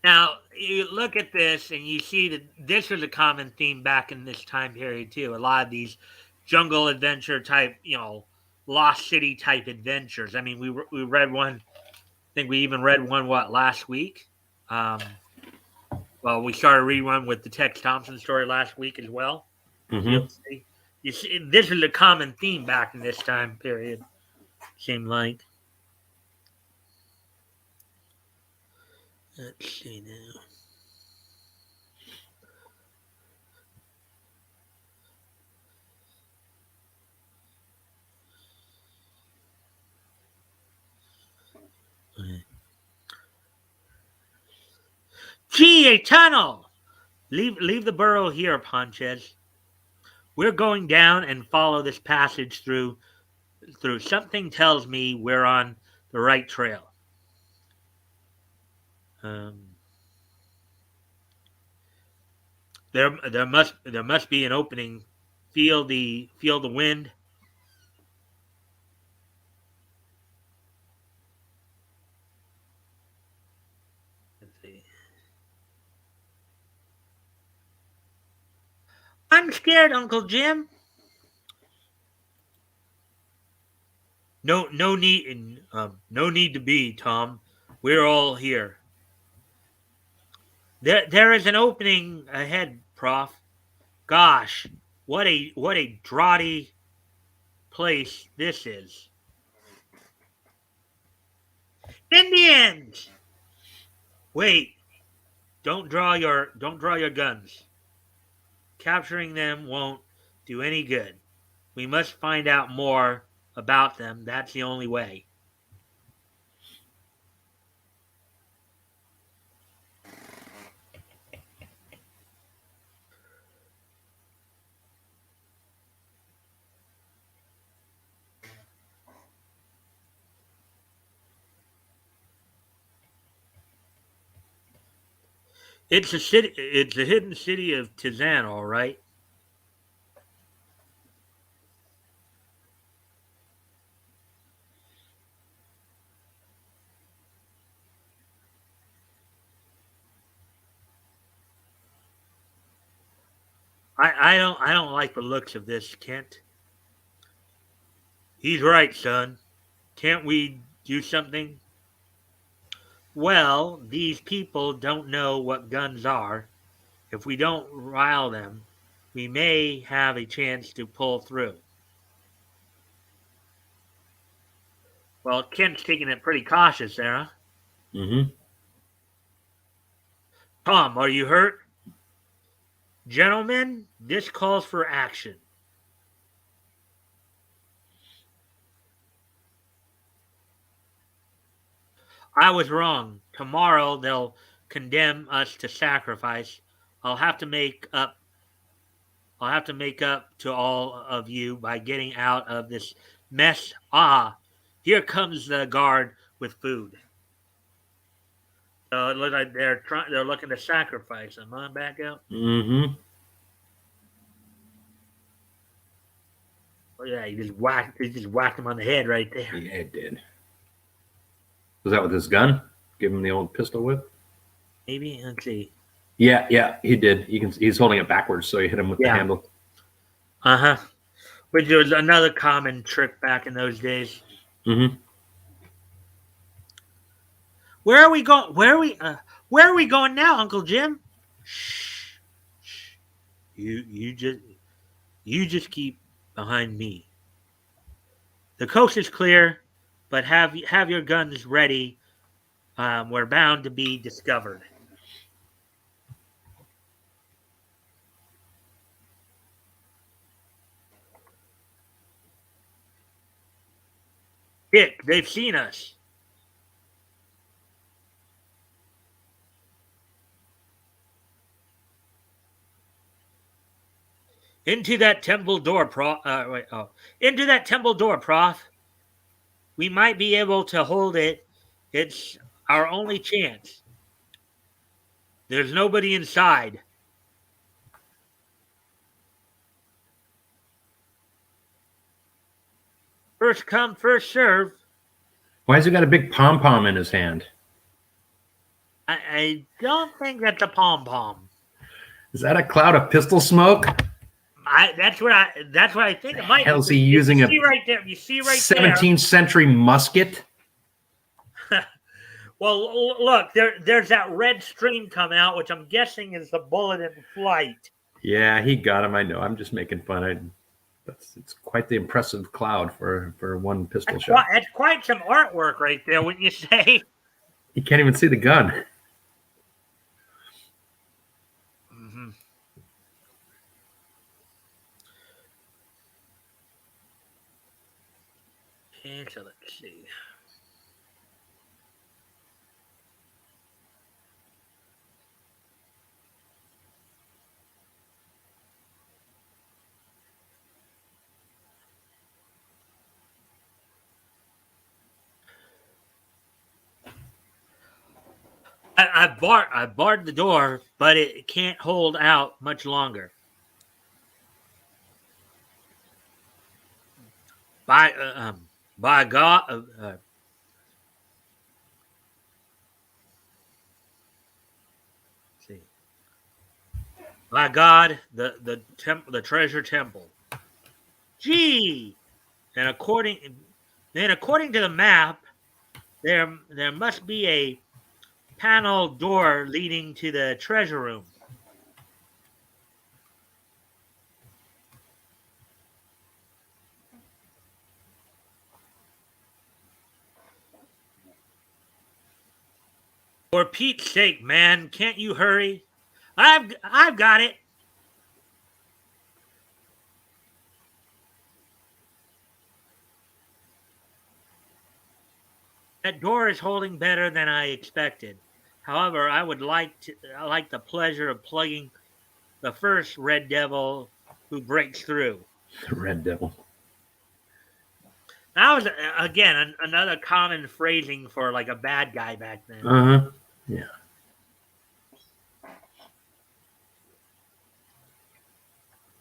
Now, you look at this and you see that this was a common theme back in this time period, too. A lot of these jungle adventure type, Lost City type adventures. I mean, we read one, I think we even read one, last week? Well, we started reading one with the Tex Thompson story last week as well. Mm-hmm. You see, this is a common theme back in this time period, seemed like. Let's see now. Gee, a tunnel! Leave the burrow here, Ponches. We're going down and follow this passage through. Something tells me we're on the right trail. There must be an opening. Feel the wind. Let's see. I'm scared, Uncle Jim. No need to be, Tom. We're all here. There is an opening ahead, Prof. Gosh, what a draughty place this is. Indians! Wait, don't draw your guns. Capturing them won't do any good. We must find out more about them. That's the only way. It's a city. It's the hidden city of Tizan, all right. I don't like the looks of this, Kent. He's right, son. Can't we do something? Well, these people don't know what guns are. If we don't rile them, we may have a chance to pull through. Well, Kent's taking it pretty cautious there, huh? Mm-hmm. Tom, are you hurt? Gentlemen, this calls for action. I was wrong. Tomorrow they'll condemn us to sacrifice. I'll have to make up I'll have to make up to all of you by getting out of this mess. Ah, here comes the guard with food. So it looks like they're looking to sacrifice them. On back out. Mm-hmm. Oh yeah, he just whacked him on the head right there. Yeah, it did. Was that with his gun? Give him the old pistol whip? Maybe let's see. Yeah, he did. He's holding it backwards, so he hit him with the Yeah. handle. Uh-huh. Which was another common trick back in those days. Mm-hmm. Where are we going? Where are we going now, Uncle Jim? Shh. Shh. You just keep behind me. The coast is clear, but have your guns ready. We're bound to be discovered. Dick, they've seen us. Into that temple door, Prof. Into that temple door, Prof. We might be able to hold it. It's our only chance. There's nobody inside. First come, first serve. Why has he got a big pom-pom in his hand? I don't think that's a pom pom. Is that a cloud of pistol smoke? That's what I think it might. Hell's he using you a see right there? You see right 17th century musket? there. Well, look, there's that red stream coming out, which I'm guessing is the bullet in flight. Yeah, he got him. I know. I'm just making fun. It's quite the impressive cloud for one pistol shot. That's quite some artwork right there, wouldn't you say? You can't even see the gun. Mm-hmm. Okay, so let's see. I barred the door, but it can't hold out much longer. By by God, see, by God, the treasure temple. Gee, and according to the map, there must be a panel door leading to the treasure room. For Pete's sake, man, can't you hurry? I've got it. That door is holding better than I expected. However, I like the pleasure of plugging the first red devil who breaks through. The Red Devil. That was again another common phrasing for like a bad guy back then. Yeah.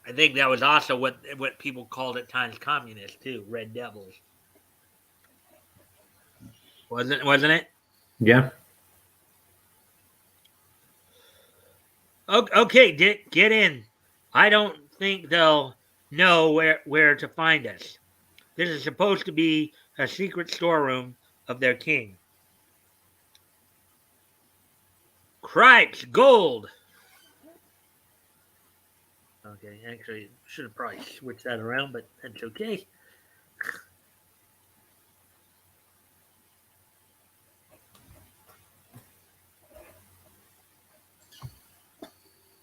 I think that was also what people called at times communists too, red devils. Wasn't it? Yeah. Okay, Dick, get in. I don't think they'll know where to find us. This is supposed to be a secret storeroom of their king. Cripes, gold. Okay, actually, should have probably switched that around, but that's okay.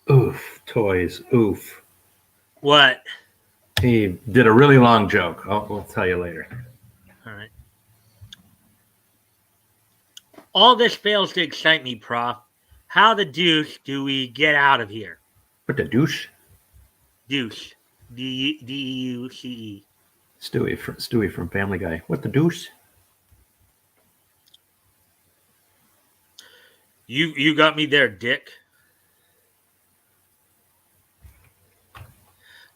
Oof. Toys. Oof. What? He did a really long joke. I'll tell you later. All right. All this fails to excite me, Prof. How the deuce do we get out of here? What the douche? Deuce. D-E-U-C-E. Stewie from Family Guy. What the deuce? You got me there, Dick.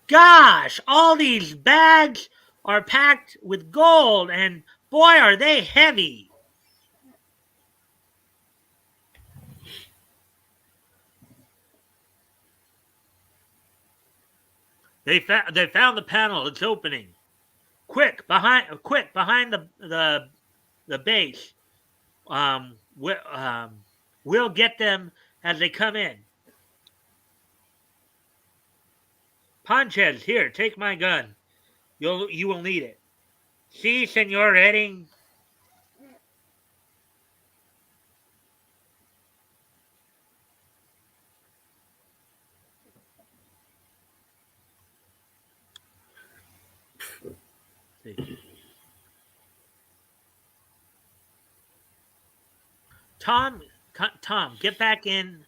Gosh, all these bags are packed with gold, and boy, are they heavy. They found the panel. It's opening. Quick behind the base. We'll get them as they come in. Panchez, here, take my gun. You will need it. See, Senor Redding. Tom, get back in.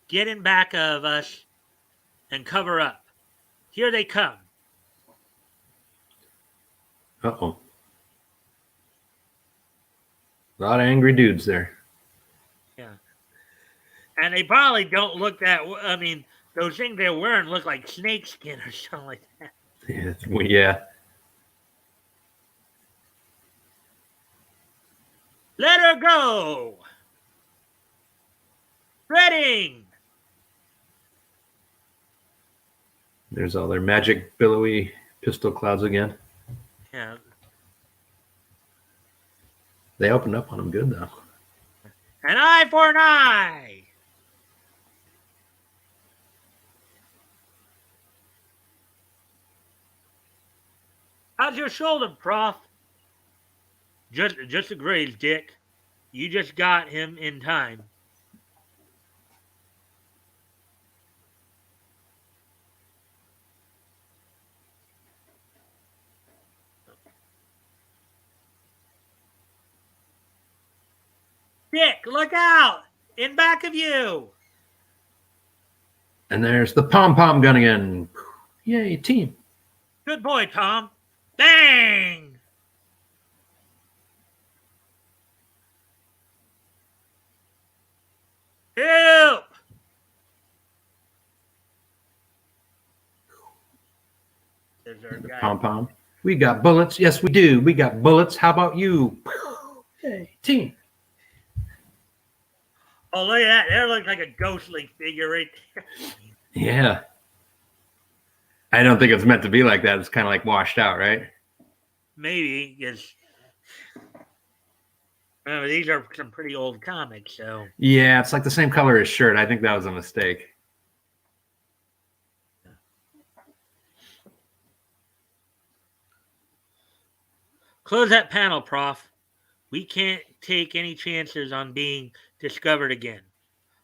Get in back of us and cover up. Here they come. Uh-oh. A lot of angry dudes there. Yeah. And they probably don't look that... I mean, those things they're wearing look like snakeskin or something like that. Yeah. Let her go! Redding! There's all their magic billowy pistol clouds again. Yeah. They opened up on them good, though. An eye for an eye! How's your shoulder, Prof? Just a graze, Dick. You just got him in time. Dick, look out! In back of you! And there's the pom-pom gun again. Yay, team. Good boy, Tom. Bang! There's our guy. Pom pom. We got bullets. Yes, we do. We got bullets. How about you? Hey, team. Oh, look at that. There looks like a ghostly figure right there. Yeah. I don't think it's meant to be like that. It's kind of like washed out, right? Maybe, because these are some pretty old comics, so. Yeah, it's like the same color as shirt. I think that was a mistake. Close that panel, Prof. We can't take any chances on being discovered again.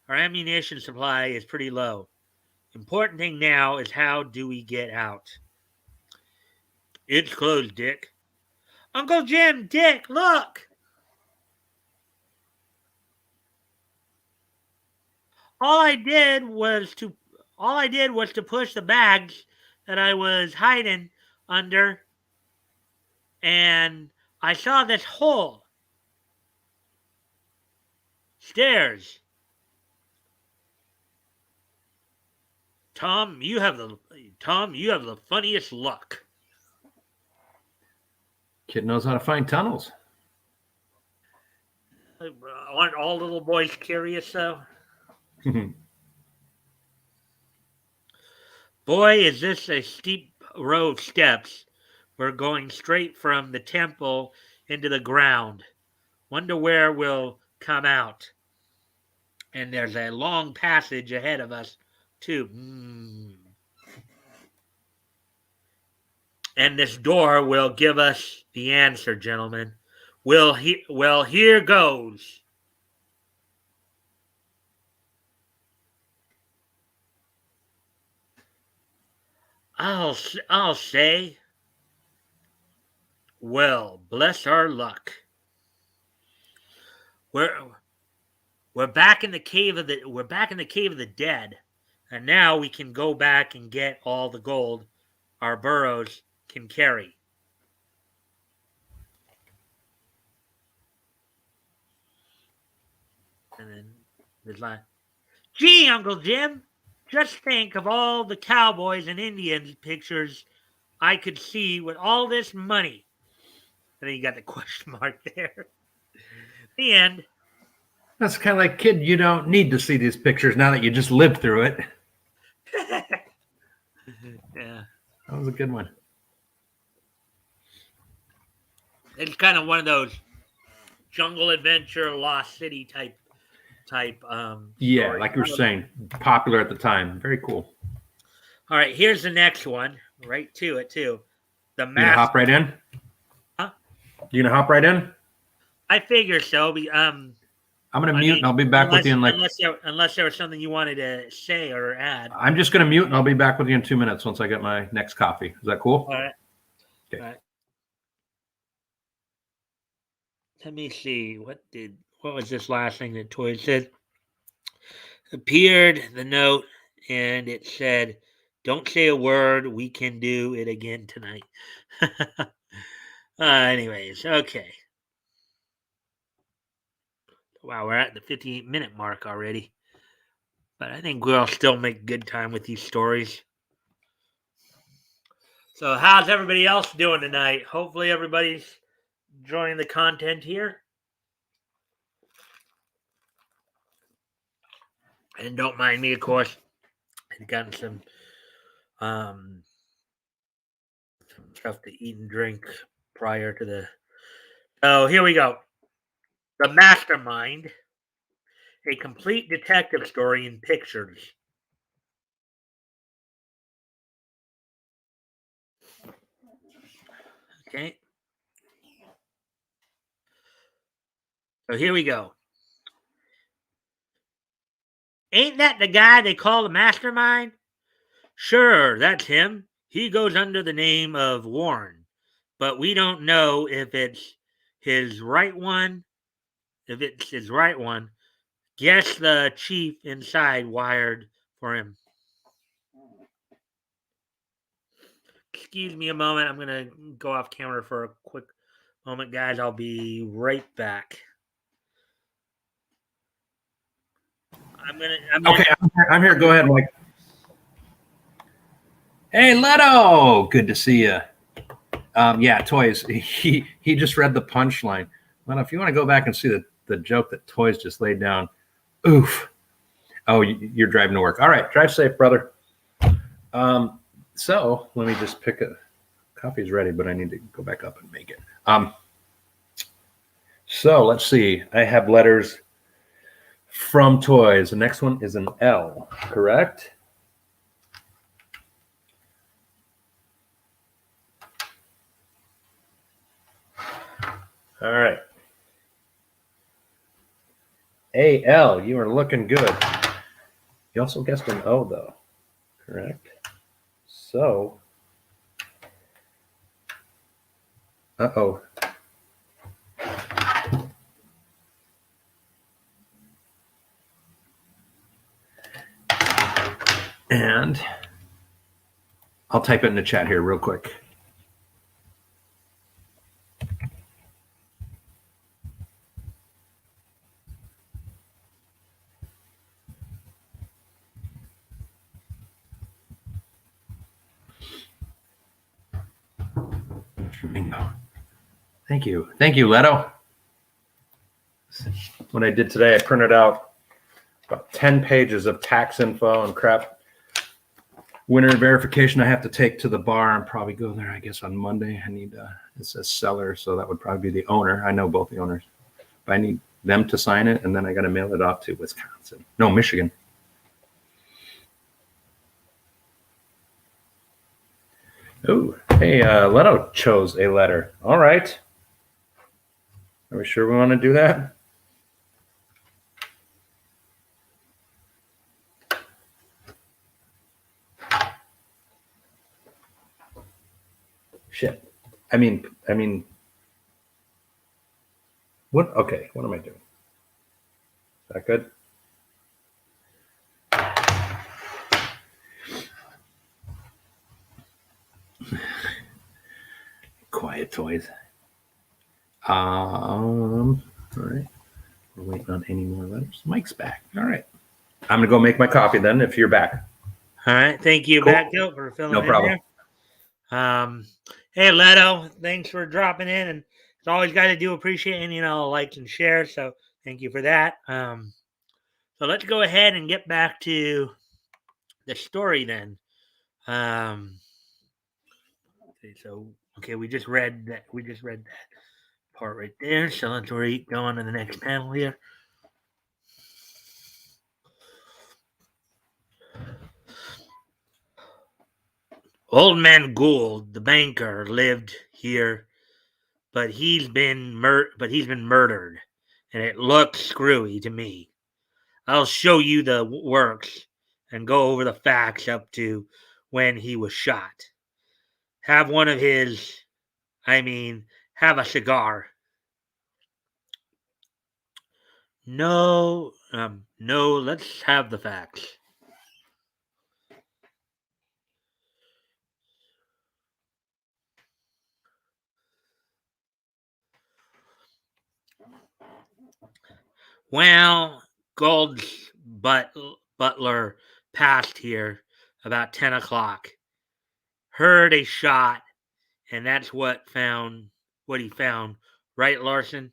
Our ammunition supply is pretty low. Important thing now is how do we get out? It's closed, Dick. Uncle Jim, Dick, look! All I did was to push the bags that I was hiding under, and I saw this hole. Stairs. Tom, you have the funniest luck. Kid knows how to find tunnels. Aren't all little boys curious, though? Boy, is this a steep row of steps. We're going straight from the temple into the ground. Wonder where we'll come out. And there's a long passage ahead of us, too. And this door will give us the answer, gentlemen. Well, here goes. I'll say, well, bless our luck. We're back in the cave of the dead, and now we can go back and get all the gold our burrows can carry. And then there's like, gee, Uncle Jim, just think of all the cowboys and Indians pictures I could see with all this money. And then you got the question mark there. The end. That's kind of like, kid, you don't need to see these pictures now that you just lived through it. Yeah. That was a good one. It's kind of one of those jungle adventure, Lost City type. Yeah, story. like you were saying, popular at the time. Very cool. All right, here's the next one. Right to it too. The You gonna hop right in? Huh? You gonna hop right in? I figure so. I'm gonna mute and I'll be back with you in like. Unless there was something you wanted to say or add. I'm just gonna mute and I'll be back with you in 2 minutes once I get my next coffee. Is that cool? All right. Okay. All right. Let me see. What was this last thing that Toy said? Appeared the note and it said, "Don't say a word. We can do it again tonight." Anyways, okay. Wow, we're at the 58-minute mark already. But I think we'll still make good time with these stories. So how's everybody else doing tonight? Hopefully everybody's enjoying the content here. And don't mind me, of course. I've gotten some stuff to eat and drink prior to the... So here we go. The Mastermind. A complete detective story in pictures. Okay. So here we go. Ain't that the guy they call the Mastermind? Sure, that's him. He goes under the name of Warren, but we don't know if it's his right one. If it's his right one, guess the chief inside wired for him. Excuse me a moment. I'm going to go off camera for a quick moment, guys. I'll be right back. I'm Okay, I'm here. Go ahead, Mike. Hey, Leto! Good to see you. Yeah, Toys. He just read the punchline. Leto, if you want to go back and see the joke that Toys just laid down, oof. Oh, you're driving to work. All right, drive safe, brother. So let me just pick a. Coffee's ready, but I need to go back up and make it. So let's see. I have letters from Toys. The next one is an L, correct? All right. A-L, you are looking good. You also guessed an O, though, correct? So, uh-oh. And I'll type it in the chat here real quick. Bingo. Thank you. Thank you, Leto. What I did today, I printed out about 10 pages of tax info and crap. Winter verification I have to take to the bar and probably go there, I guess, on Monday. I need, it says seller, so that would probably be the owner. I know both the owners. But I need them to sign it, and then I got to mail it off to Wisconsin. No, Michigan. Oh, hey, Leto chose a letter. All right. Are we sure we want to do that? Shit. I mean, what? Okay, what am I doing? Is that good? Quiet, Toys. All right. We're waiting on any more letters. Mike's back. All right. I'm gonna go make my coffee then. If you're back. All right. Thank you, Cool. Batgoat, for filling No in problem. there. Hey, Leto, thanks for dropping in, and it's always got to do appreciating, likes and shares. So thank you for that. So let's go ahead and get back to the story then. Okay, we just read that. We just read that part right there. So let's go on to the next panel here. Old man Gould, the banker, lived here, but he's been murdered, and it looks screwy to me. I'll show you the works and go over the facts up to when he was shot. Have one of his, have a cigar. No, let's have the facts. Well, Gold's butler passed here about 10 o'clock. Heard a shot, and that's what he found. Right, Larson?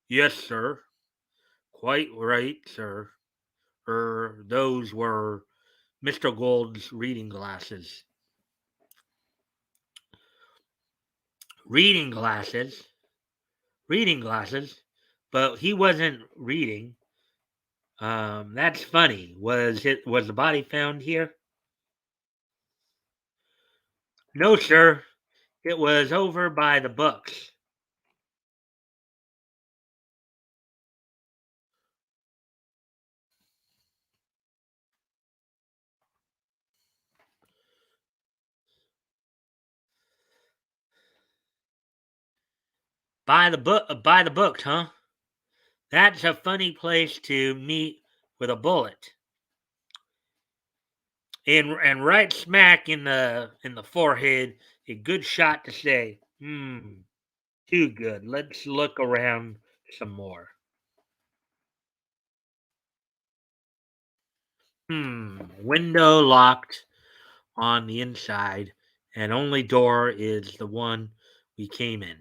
Yes, sir. Quite right, sir. Those were Mr. Gold's reading glasses. Reading glasses? But he wasn't reading. That's funny. Was the body found here? No, sir. It was over by the books. By the books, huh? That's a funny place to meet with a bullet. And right smack in the forehead, a good shot to say, too good. Let's look around some more. Window locked. on the inside, and only door is the one we came in.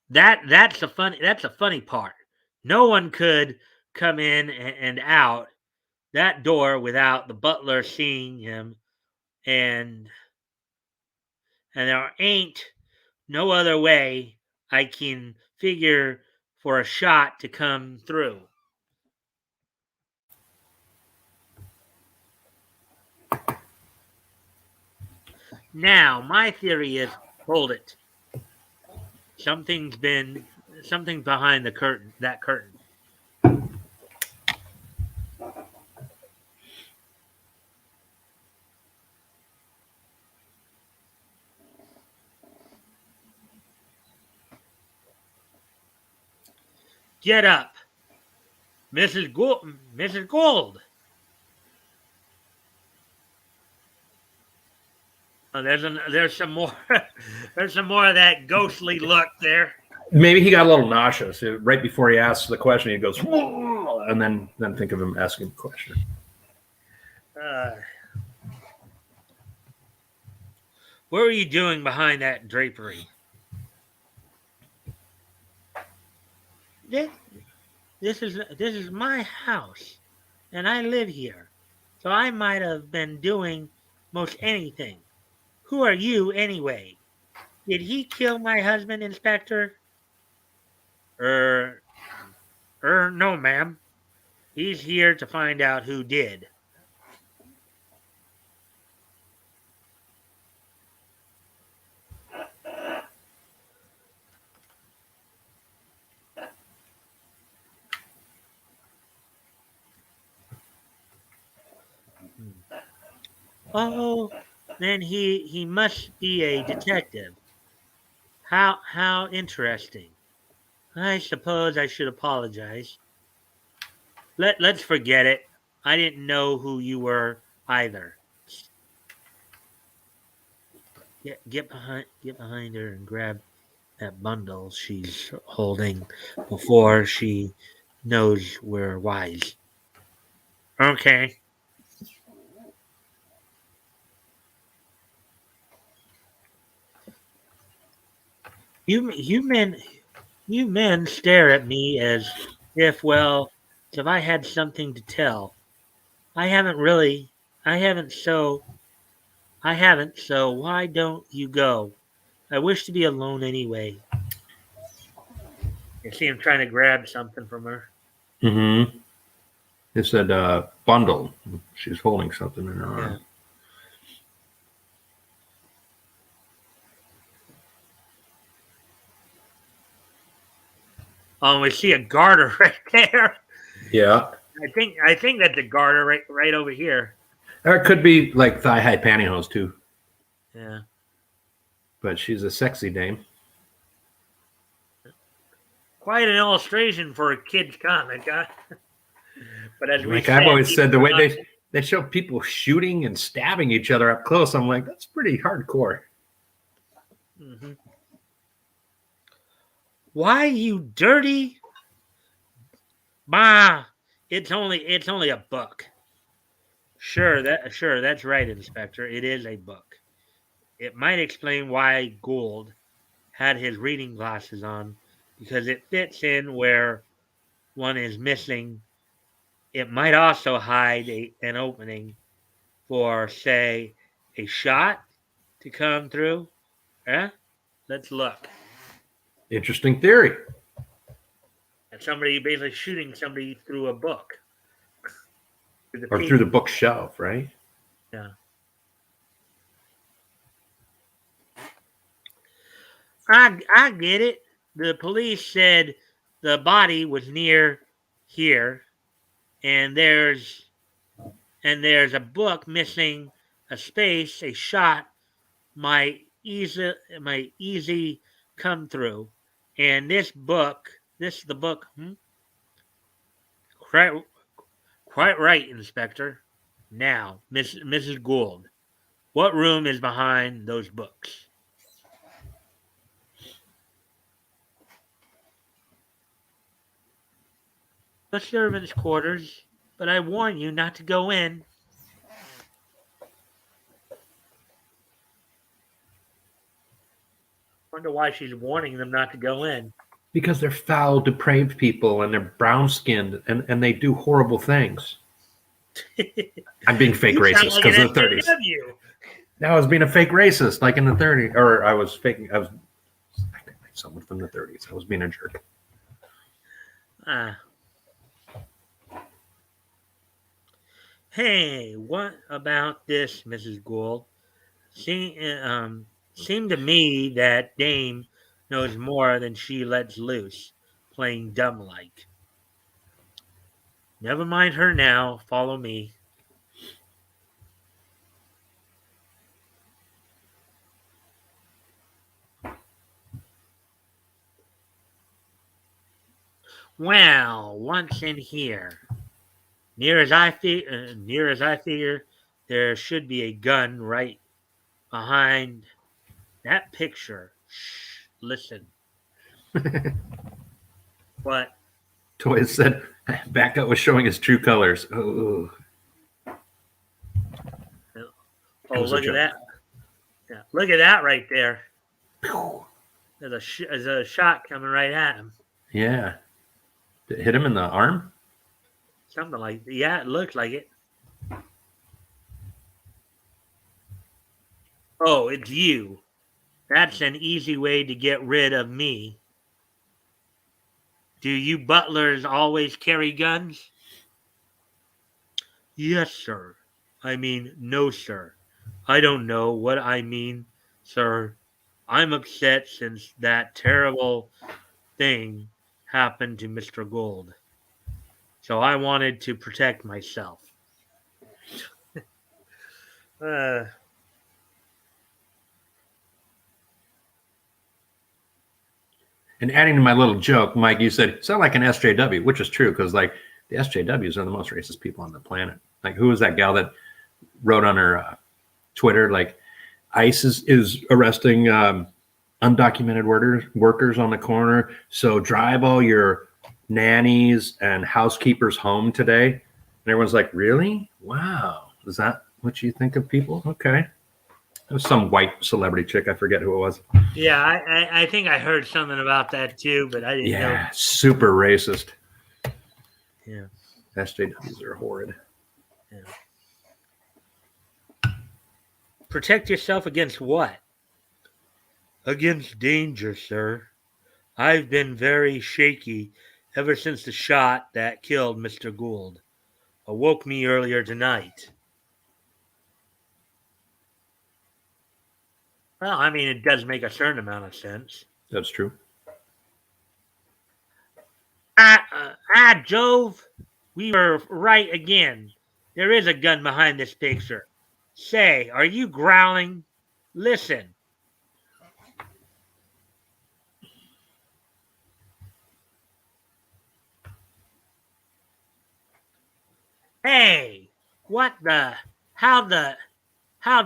That's the funny part. No one could come in and out that door without the butler seeing him, and there ain't no other way I can figure for a shot to come through. Now, my theory is, hold it. Something's behind the curtain, that curtain. Get up, Mrs. Gould. Mrs. Gould. Oh, there's some more. There's some more of that ghostly look there. Maybe he got a little nauseous right before he asks the question. He goes, and then think of him asking the question. What were you doing behind that drapery? This is my house, and I live here, so I might have been doing most anything. Who are you, anyway? Did he kill my husband, Inspector? No, ma'am. He's here to find out who did. Oh, then he must be a detective. How interesting. I suppose I should apologize. Let's forget it. I didn't know who you were either. Get behind her and grab that bundle she's holding before she knows we're wise. Okay. You men stare at me as if, well, if I had something to tell. I haven't, so why don't you go? I wish to be alone anyway. You see him trying to grab something from her. Mm-hmm. It said bundle. She's holding something in her arm. Oh, we see a garter right there. Yeah. I think that's a garter right over here. Or it could be like thigh-high pantyhose too. Yeah. But she's a sexy dame. Quite an illustration for a kid's comic, huh? But as I've always said, the way they show people shooting and stabbing each other up close, I'm like, that's pretty hardcore. Mm-hmm. Why, you dirty? Bah! It's only a book. Sure, that's right, Inspector. It is a book. It might explain why Gould had his reading glasses on, because it fits in where one is missing. It might also hide an opening for, say, a shot to come through. Let's look. Interesting theory. And somebody basically shooting somebody through a book. Through the bookshelf, right? Yeah. I get it. The police said the body was near here, and there's a book missing a space. A shot might easy come through, and this is the book. Quite right, Inspector. Now, Mrs. Gould, what room is behind those books? The servants' quarters, but I warn you not to go in. Wonder why she's warning them not to go in. Because they're foul, depraved people, and they're brown-skinned, and they do horrible things. I'm being fake You sound racist like because an of the 30s. SJW. Now I was being a fake racist, like in the 30s, or I was acting like someone from the 30s. I was being a jerk. Hey, what about this, Mrs. Gould? Seemed to me that Dame knows more than she lets loose, playing dumb like. Never mind her now. Follow me. Well, once in here, near as I figure, there should be a gun right behind that picture. Shh, listen. What? Toys said Batgoat was showing his true colors. Oh, Look at that. Yeah, look at that right there. There's a shot coming right at him. Yeah. Did it hit him in the arm? Something like that. Yeah, it looks like it. Oh, it's you. That's an easy way to get rid of me. Do you butlers always carry guns? Yes, sir. I mean, no, sir. I don't know what I mean, sir. I'm upset since that terrible thing happened to Mr. Gould. So I wanted to protect myself. And adding to my little joke, Mike, you said, sound like an SJW, which is true because, like, the SJWs are the most racist people on the planet. Like, who was that gal that wrote on her Twitter, like, ICE is arresting undocumented workers on the corner, so drive all your nannies and housekeepers home today. And everyone's like, really? Wow. Is that what you think of people? Okay. It was some white celebrity chick. I forget who it was. Yeah, I think I heard something about that too, but I didn't know. Yeah, super racist. Yeah. SJWs are horrid. Yeah. Protect yourself against what? Against danger, sir. I've been very shaky ever since the shot that killed Mr. Gould awoke me earlier tonight. Well, I mean, it does make a certain amount of sense. That's true. Jove, we were right again. There is a gun behind this picture. Say, are you growling? Listen. Hey, what the? How'd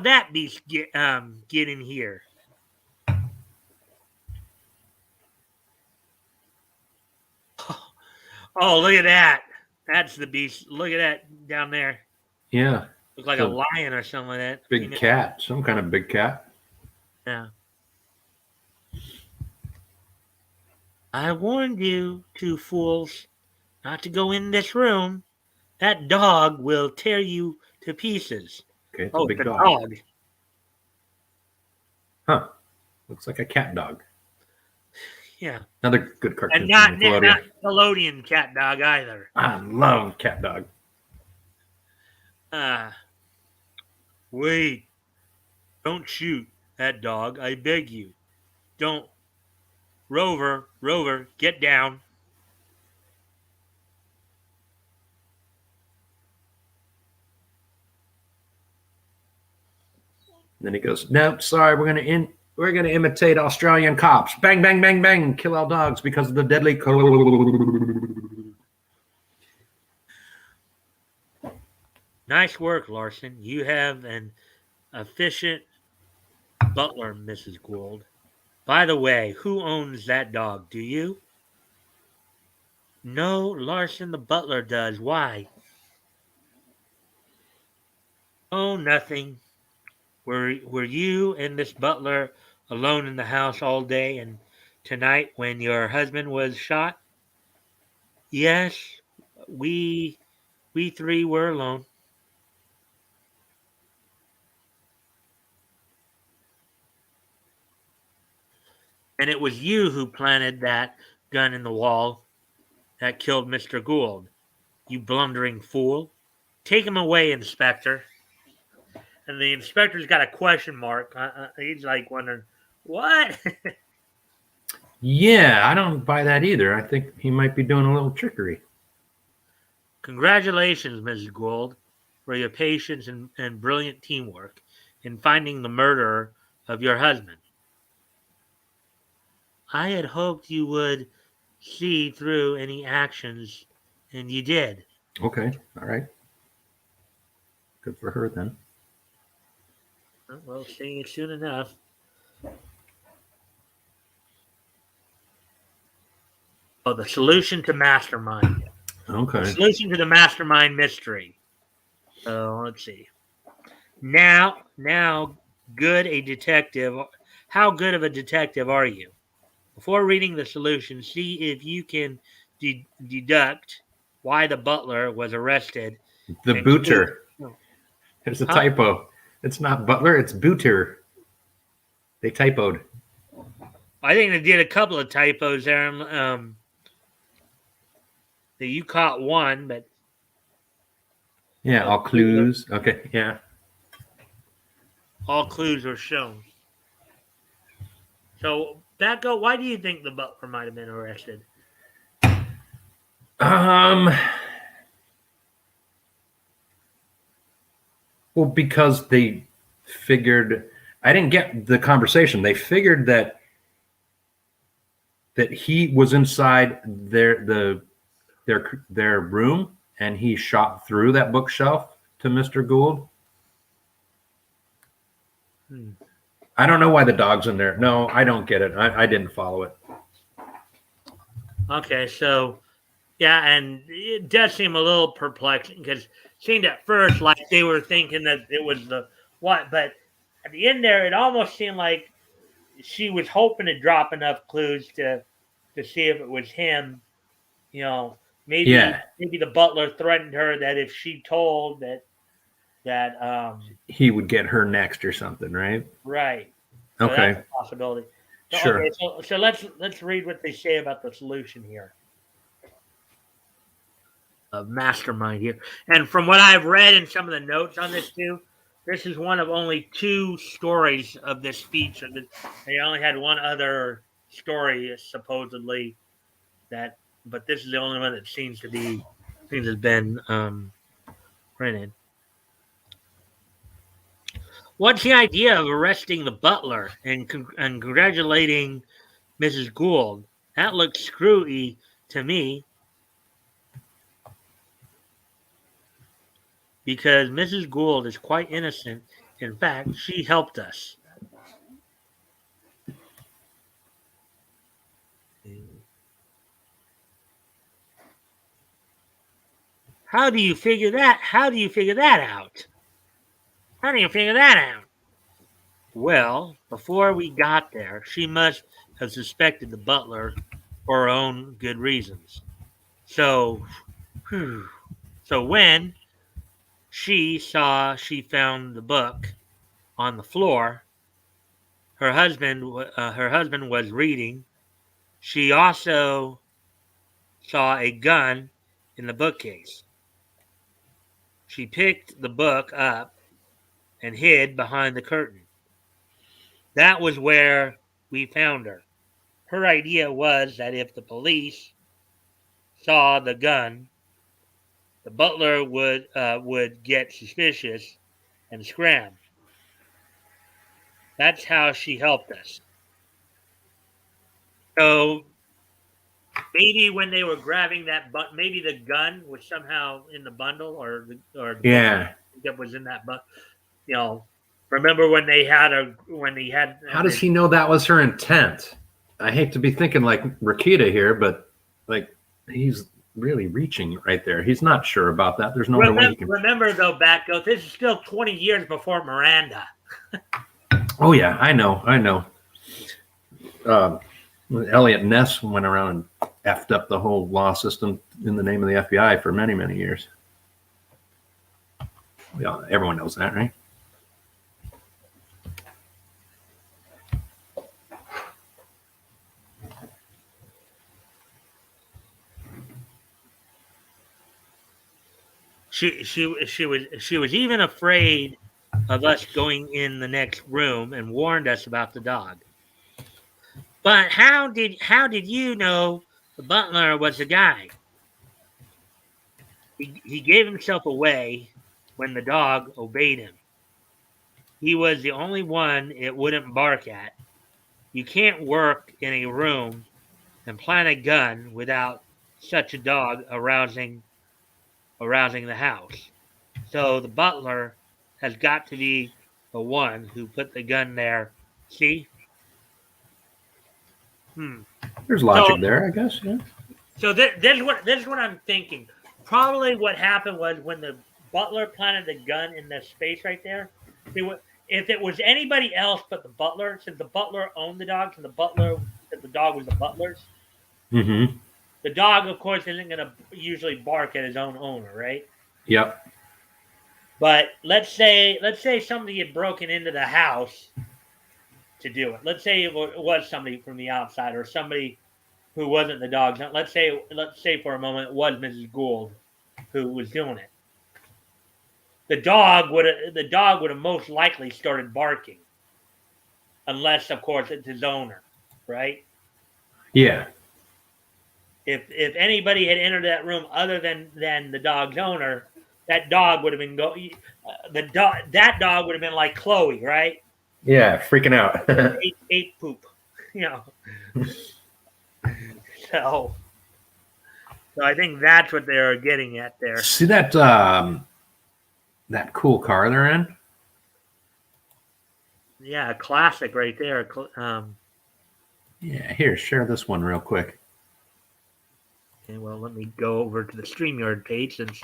that beast get in here? Oh, look at that. That's the beast. Look at that down there. Yeah. Looks like a lion or something like that. Big cat. Some kind of big cat. Yeah. I warned you, two fools, not to go in this room. That dog will tear you to pieces. Okay, it's a big dog. Huh. Looks like a cat dog. Yeah. Another good cartoon. And not Nickelodeon cat dog either. I love cat dog. Wait. Don't shoot that dog. I beg you. Don't. Rover, get down. And then he goes, "No, sorry, we're gonna imitate Australian cops. Bang, bang, bang, bang, kill all dogs because of the deadly." Nice work, Larson. You have an efficient butler, Mrs. Gould. By the way, who owns that dog? Do you? No, Larson the butler does. Why? Oh, nothing. Were you and this butler alone in the house all day and tonight when your husband was shot? Yes, we three were alone. And it was you who planted that gun in the wall that killed Mr. Gould. You blundering fool. Take him away, Inspector. And the inspector's got a question mark. He's like wondering, what? Yeah, I don't buy that either. I think he might be doing a little trickery. Congratulations, Mrs. Gould, for your patience and brilliant teamwork in finding the murderer of your husband. I had hoped you would see through any actions, and you did. Okay, all right. Good for her then. We'll see you soon enough. Oh, the solution to Mastermind. Okay. The solution to the Mastermind mystery. So let's see. Now, good a detective. How good of a detective are you? Before reading the solution, see if you can deduct why the butler was arrested. The booter. There's a typo. It's not butler, it's booter. They typoed. I think they did a couple of typos there. That you caught one, but yeah, all clues. Okay, yeah. All clues were shown. So, Batgoat, why do you think the butler might have been arrested? Well, because they figured, I didn't get the conversation. They figured that he was inside their room and he shot through that bookshelf to Mr. Gould. I don't know why the dog's in there. No, I don't get it. I didn't follow it. Okay, so yeah, and it does seem a little perplexing because it seemed at first like they were thinking that it was the what, but at the end there, it almost seemed like she was hoping to drop enough clues to see if it was him. You know, maybe the butler threatened her that if she told that he would get her next or something, right? Right. So okay. That's a possibility. So, sure. Okay, so let's read what they say about the solution here. Of Mastermind here. And from what I've read in some of the notes on this too, this is one of only 2 stories of this feature. They only had one other story supposedly but this is the only one that seems to have been printed. What's the idea of arresting the butler and congratulating Mrs. Gould? That looks screwy to me. Because Mrs. Gould is quite innocent. In fact, she helped us. How do you figure that? How do you figure that out? Well, before we got there, she must have suspected the butler for her own good reasons. So when she found the book on the floor, her husband was reading. She also saw a gun in the bookcase. She picked the book up and hid behind the curtain. That was where we found her. Her idea was that if the police saw the gun, the butler would get suspicious and scram. That's how she helped us. So maybe when they were grabbing that, maybe the gun was somehow in the bundle, or that was in that bundle. You know, remember when they had How does he know that was her intent? I hate to be thinking like Rakita here, but like he's really reaching right there. He's not sure about that. There's no other way he can. Remember though, Batgoat, this is still 20 years before Miranda. Oh yeah, I know. Elliot Ness went around and effed up the whole law system in the name of the FBI for many, many years. Everyone knows that, right? She was even afraid of us going in the next room and warned us about the dog. But how did you know the butler was the guy? He gave himself away when the dog obeyed him. He was the only one it wouldn't bark at. You can't work in a room and plant a gun without such a dog arousing the house. So the butler has got to be the one who put the gun there. See? There's logic there, I guess. Yeah. So this is what I'm thinking. Probably what happened was when the butler planted the gun in the space right there. If it was anybody else but the butler, since the butler owned the dog, and the dog was the butler's, Mm-hmm. the dog, of course, isn't going to usually bark at his own owner, right? Yep. But let's say somebody had broken into the house to do it. Let's say it was somebody from the outside or somebody who wasn't the dog's. Let's say for a moment it was Mrs. Gould who was doing it. The dog would have most likely started barking, unless, of course, it's his owner, right? Yeah. If anybody had entered that room other than the dog's owner, that dog would have been that dog would have been like Chloe, right? Yeah, freaking out. ate poop, you know. So I think that's what they're getting at there. See that that cool car they're in? Yeah, a classic right there. Yeah, here, share this one real quick. Okay, well, let me go over to the StreamYard page since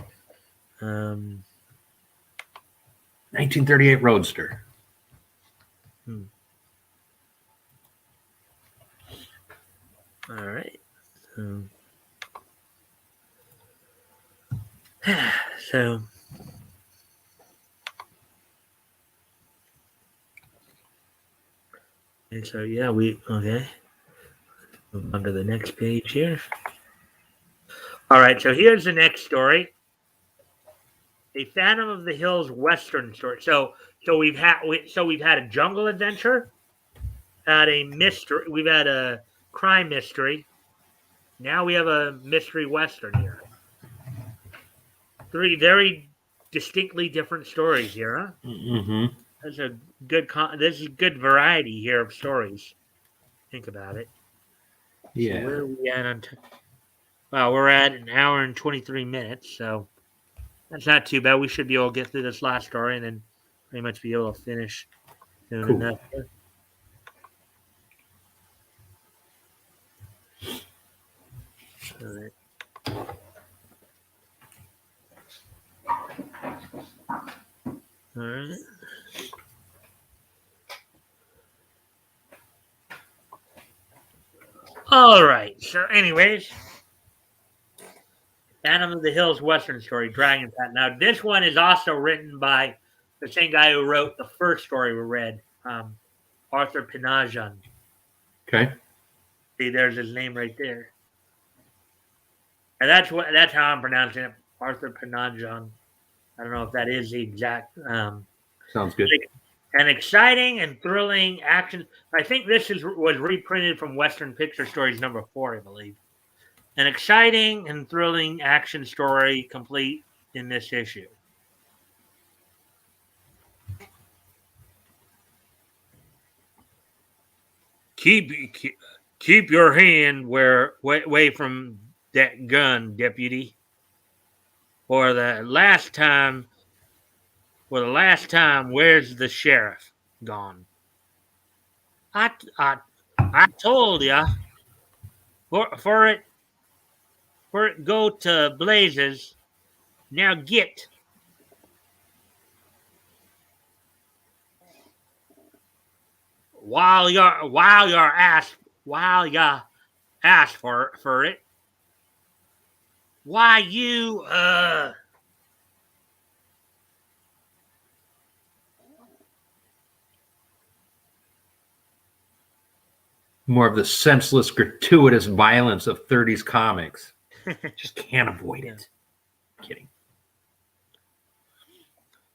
1938 Roadster. All right. So yeah, okay. Move on to the next page here. All right, so here's the next story. A Phantom of the Hills Western story. So we've had a jungle adventure, had a mystery, we've had a crime mystery. Now we have a mystery Western here. Three very distinctly different stories here, huh? Mm-hmm. This is good variety here of stories. Think about it. Yeah. So where are we at on well, we're at an hour and 23 minutes, so that's not too bad. We should be able to get through this last story and then pretty much be able to finish soon Cool. enough. All right. All right. All right. So, anyways, Phantom of the Hills Western story, Dragon Path. Now, this one is also written by the same guy who wrote the first story we read, Arthur Pinajan. Okay. See, there's his name right there. And that's how I'm pronouncing it, Arthur Pinajan. I don't know if that is the exact. Sounds good. An exciting and thrilling action. I think this was reprinted from Western Picture Stories number 4, I believe. An exciting and thrilling action story complete in this issue. Keep your hand away from that gun, deputy. For the last time, where's the sheriff gone? I told ya. For it go to blazes. Now get. While your ass while you ask for it. Why you More of the senseless, gratuitous violence of 30s comics. Just can't avoid it. Kidding.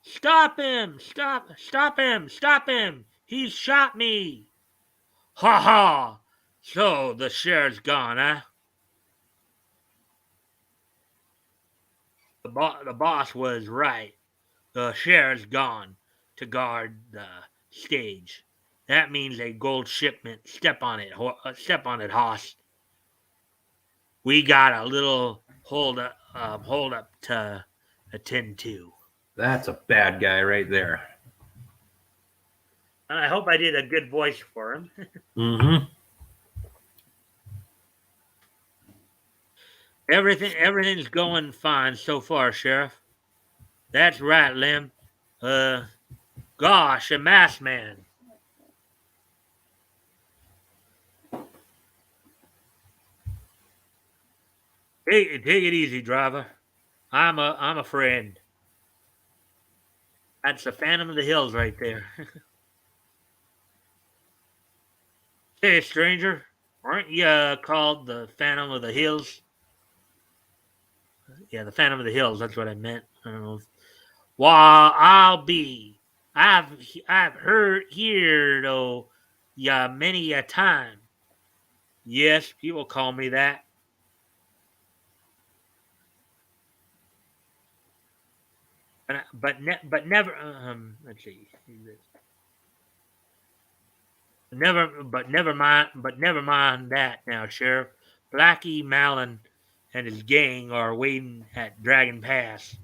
Stop him! Stop him! He shot me! Ha ha! So the sheriff's gone, huh? The boss was right. The sheriff's gone to guard the stage. That means a gold shipment. Step on it, hoss. We got a little hold up to attend to. That's a bad guy right there. I hope I did a good voice for him. Mm-hmm. Everything's going fine so far, Sheriff. That's right, Lem. Gosh, a masked man. Take it easy, driver. I'm a friend. That's the Phantom of the Hills right there. Hey, stranger, aren't you called the Phantom of the Hills? Yeah, the Phantom of the Hills. That's what I meant. I don't know. Well, I'll be. I've heard though, yeah, many a time. Yes, people call me that. But never. Let's see. Never mind. But never mind that now, Sheriff. Blackie Malin and his gang are waiting at Dragon Pass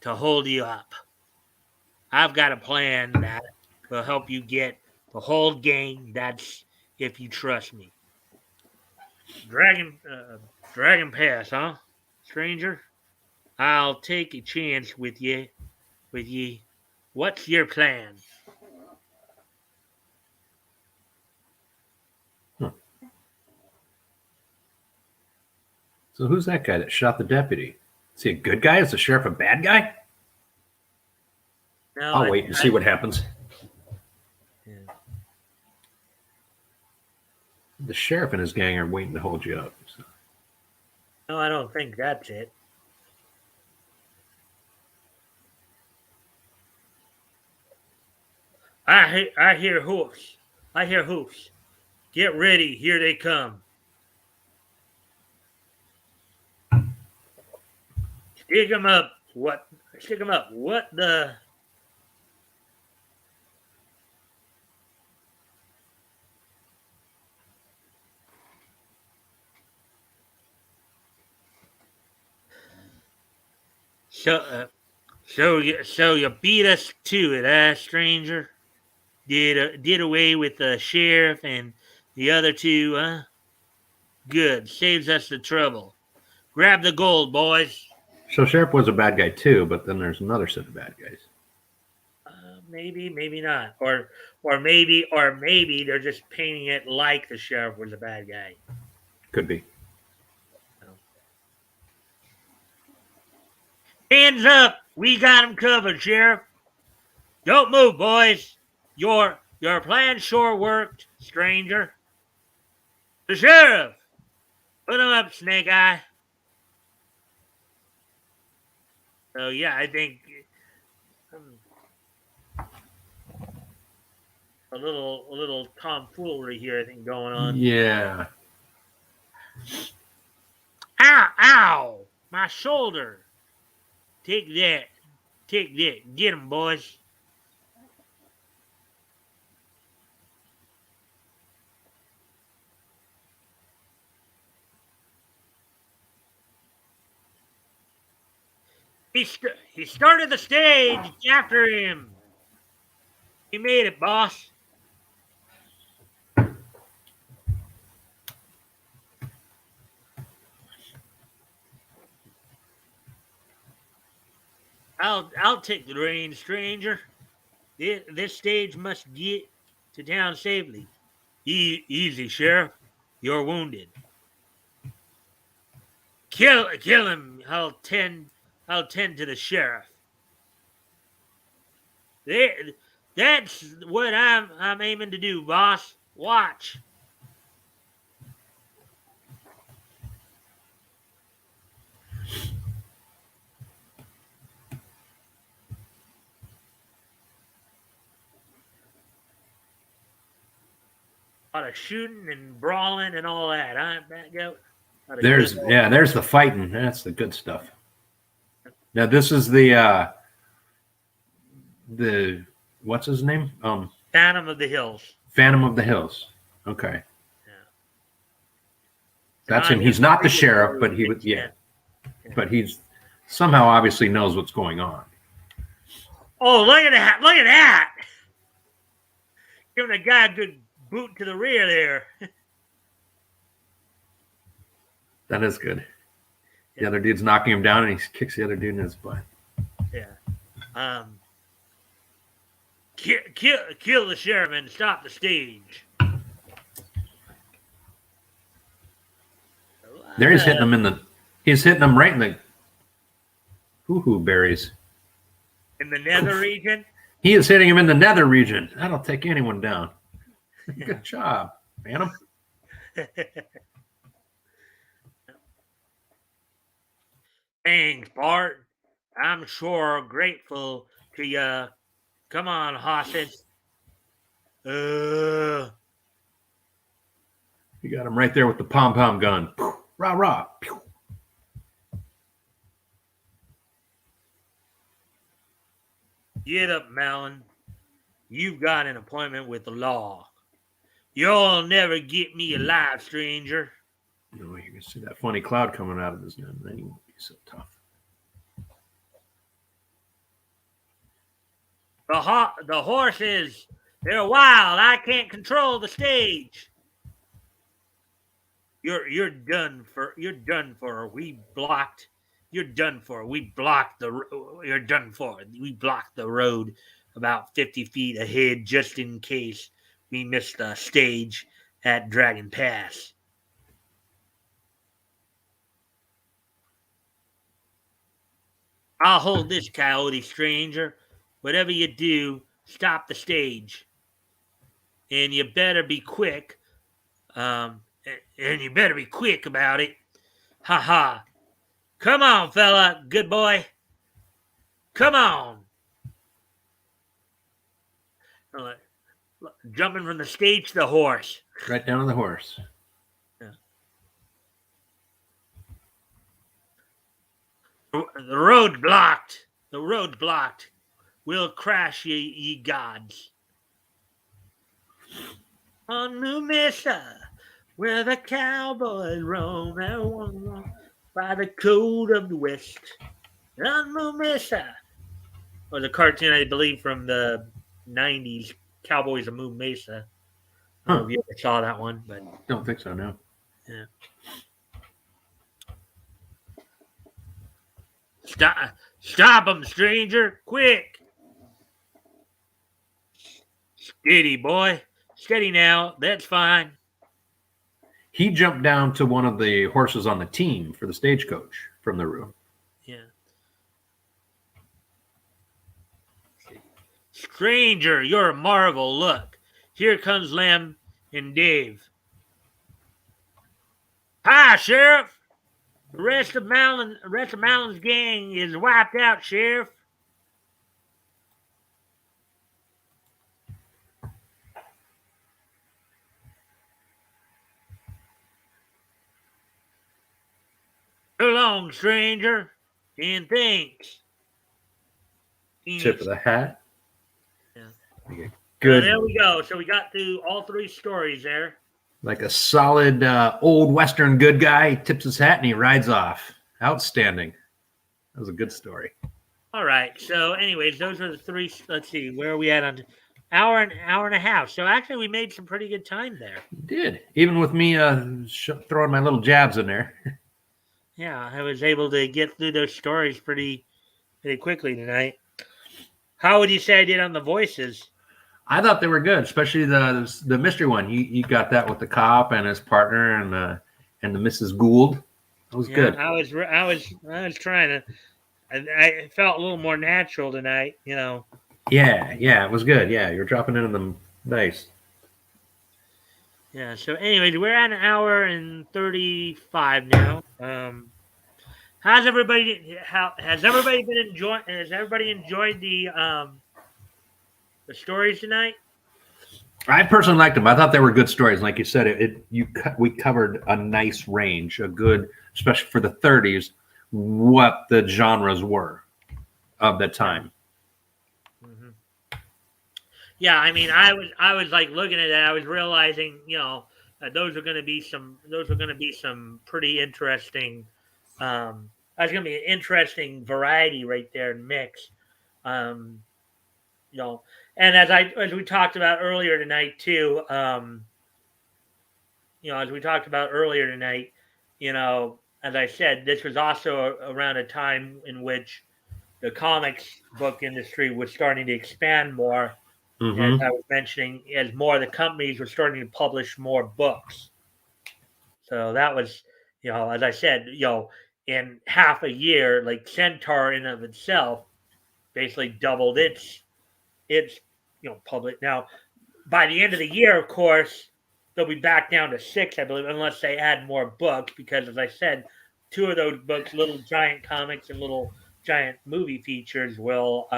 to hold you up. I've got a plan that will help you get the whole gang. That's if you trust me. Dragon Pass, huh, stranger? I'll take a chance with you. What's your plan? So who's that guy that shot the deputy? Is he a good guy? Is the sheriff a bad guy? No, I'll wait and see what happens. Yeah. The sheriff and his gang are waiting to hold you up. So. No, I don't think that's it. I hear hoofs. I hear hoofs. Get ready. Here they come. Stick 'em up. What? Stick 'em up. What the? So you beat us to it, stranger? Did away with the sheriff and the other two, huh? Good. Saves us the trouble. Grab the gold, boys. So sheriff was a bad guy too, but then there's another set of bad guys. Maybe not, or maybe they're just painting it like the sheriff was a bad guy. Could be. Hands up! We got him covered, Sheriff. Don't move, boys. Your plan sure worked, stranger. The sheriff! Put him up, Snake Eye. So yeah, I think a little tomfoolery here, I think, going on. Yeah. Ow! My shoulder. Take that. Get him, boys. He started the stage. After him. He made it, boss. I'll take the reins, stranger. This stage must get to town safely. Easy, Sheriff. You're wounded. Kill him. I'll tend to the sheriff. That's what I'm aiming to do, boss. Watch. A lot of shooting and brawling and all that, huh, Batgoat? There's the fighting. That's the good stuff. Now this is the what's his name? Phantom of the Hills. Phantom of the Hills. Okay. Yeah. That's him. He's not the sheriff, but he would. Yeah. But he's somehow obviously knows what's going on. Oh, look at that! Look at that! Giving a guy a good boot to the rear there. That is good. The other dude's knocking him down, and he kicks the other dude in his butt. Yeah. Kill the sheriff and stop the stage. There he's hitting him he's hitting him right in the hoo-hoo berries. In the nether region? He is hitting him in the nether region. That'll take anyone down. Good job, Phantom. Thanks, Bart. I'm sure grateful to you. Come on, hosses. You got him right there with the pom-pom gun. Rah, rah. Get up, Malin. You've got an appointment with the law. You'll never get me alive, stranger. You know, you can see that funny cloud coming out of his gun. Then he won't be so tough. The horses, they're wild. I can't control the stage. You're done for. You're done for. We blocked. You're done for. We blocked the. You're done for. We blocked the road about 50 feet ahead just in case we missed the stage at Dragon Pass. I'll hold this, coyote stranger. Whatever you do, stop the stage. And you better be quick. And you better be quick about it. Ha ha. Come on, fella. Good boy. Come on. Jumping from the stage to the horse. Right down on the horse. Yeah. The road blocked. The road blocked. We'll crash ye gods. On New Mesa, where the cowboys roam by the code of the West. On New Mesa. It was a cartoon, I believe, from the 90s, Cowboys of Moon Mesa. I don't know if you ever saw that one, but don't think so, no. Yeah. Stop him, stranger, quick. Steady, boy. Steady now. That's fine. He jumped down to one of the horses on the team for the stagecoach from the roof. Yeah. Stranger, you're a marvel. Look, here comes Lem and Dave. Hi, Sheriff. The rest of Malin's gang is wiped out, Sheriff. So long, stranger, and thanks. Tip of the hat. Yeah. Okay, good. So there we go. So we got through all three stories there. Like a solid old Western good guy. He tips his hat and he rides off. Outstanding. That was a good story. All right. So anyways, those are the three. Let's see. Where are we at on hour and a half? So actually we made some pretty good time there. You did. Even with me throwing my little jabs in there. Yeah, I was able to get through those stories pretty quickly tonight. How would you say I did on the voices? I thought they were good, especially the mystery one. You got that with the cop and his partner and the Mrs. Gould. That was good. I was trying to. I felt a little more natural tonight, you know. Yeah, it was good. Yeah, you're dropping into them nice. Yeah. So, anyways, we're at an hour and 35 now. How's everybody? Has everybody been enjoying? Has everybody enjoyed the stories tonight? I personally liked them. I thought they were good stories. Like you said, we covered a nice range, a good, especially for the 30s, what the genres were of the time. Mm-hmm. Yeah, I mean, I was like looking at that. I was realizing, you know, that those are going to be some pretty interesting. That's going to be an interesting variety right there and mix. You know, and as we talked about earlier tonight too, you know, as we talked about earlier tonight, you know, as I said, this was also around a time in which the comics book industry was starting to expand more. Mm-hmm. As I was mentioning, as more of the companies were starting to publish more books. So that was, you know, as I said, you know, in half a year, like Centaur in of itself basically doubled its you know public. Now by the end of the year, of course, they'll be back down to 6, I believe, unless they add more books. Because as I said, 2 of those books, Little Giant Comics and Little Giant Movie Features, will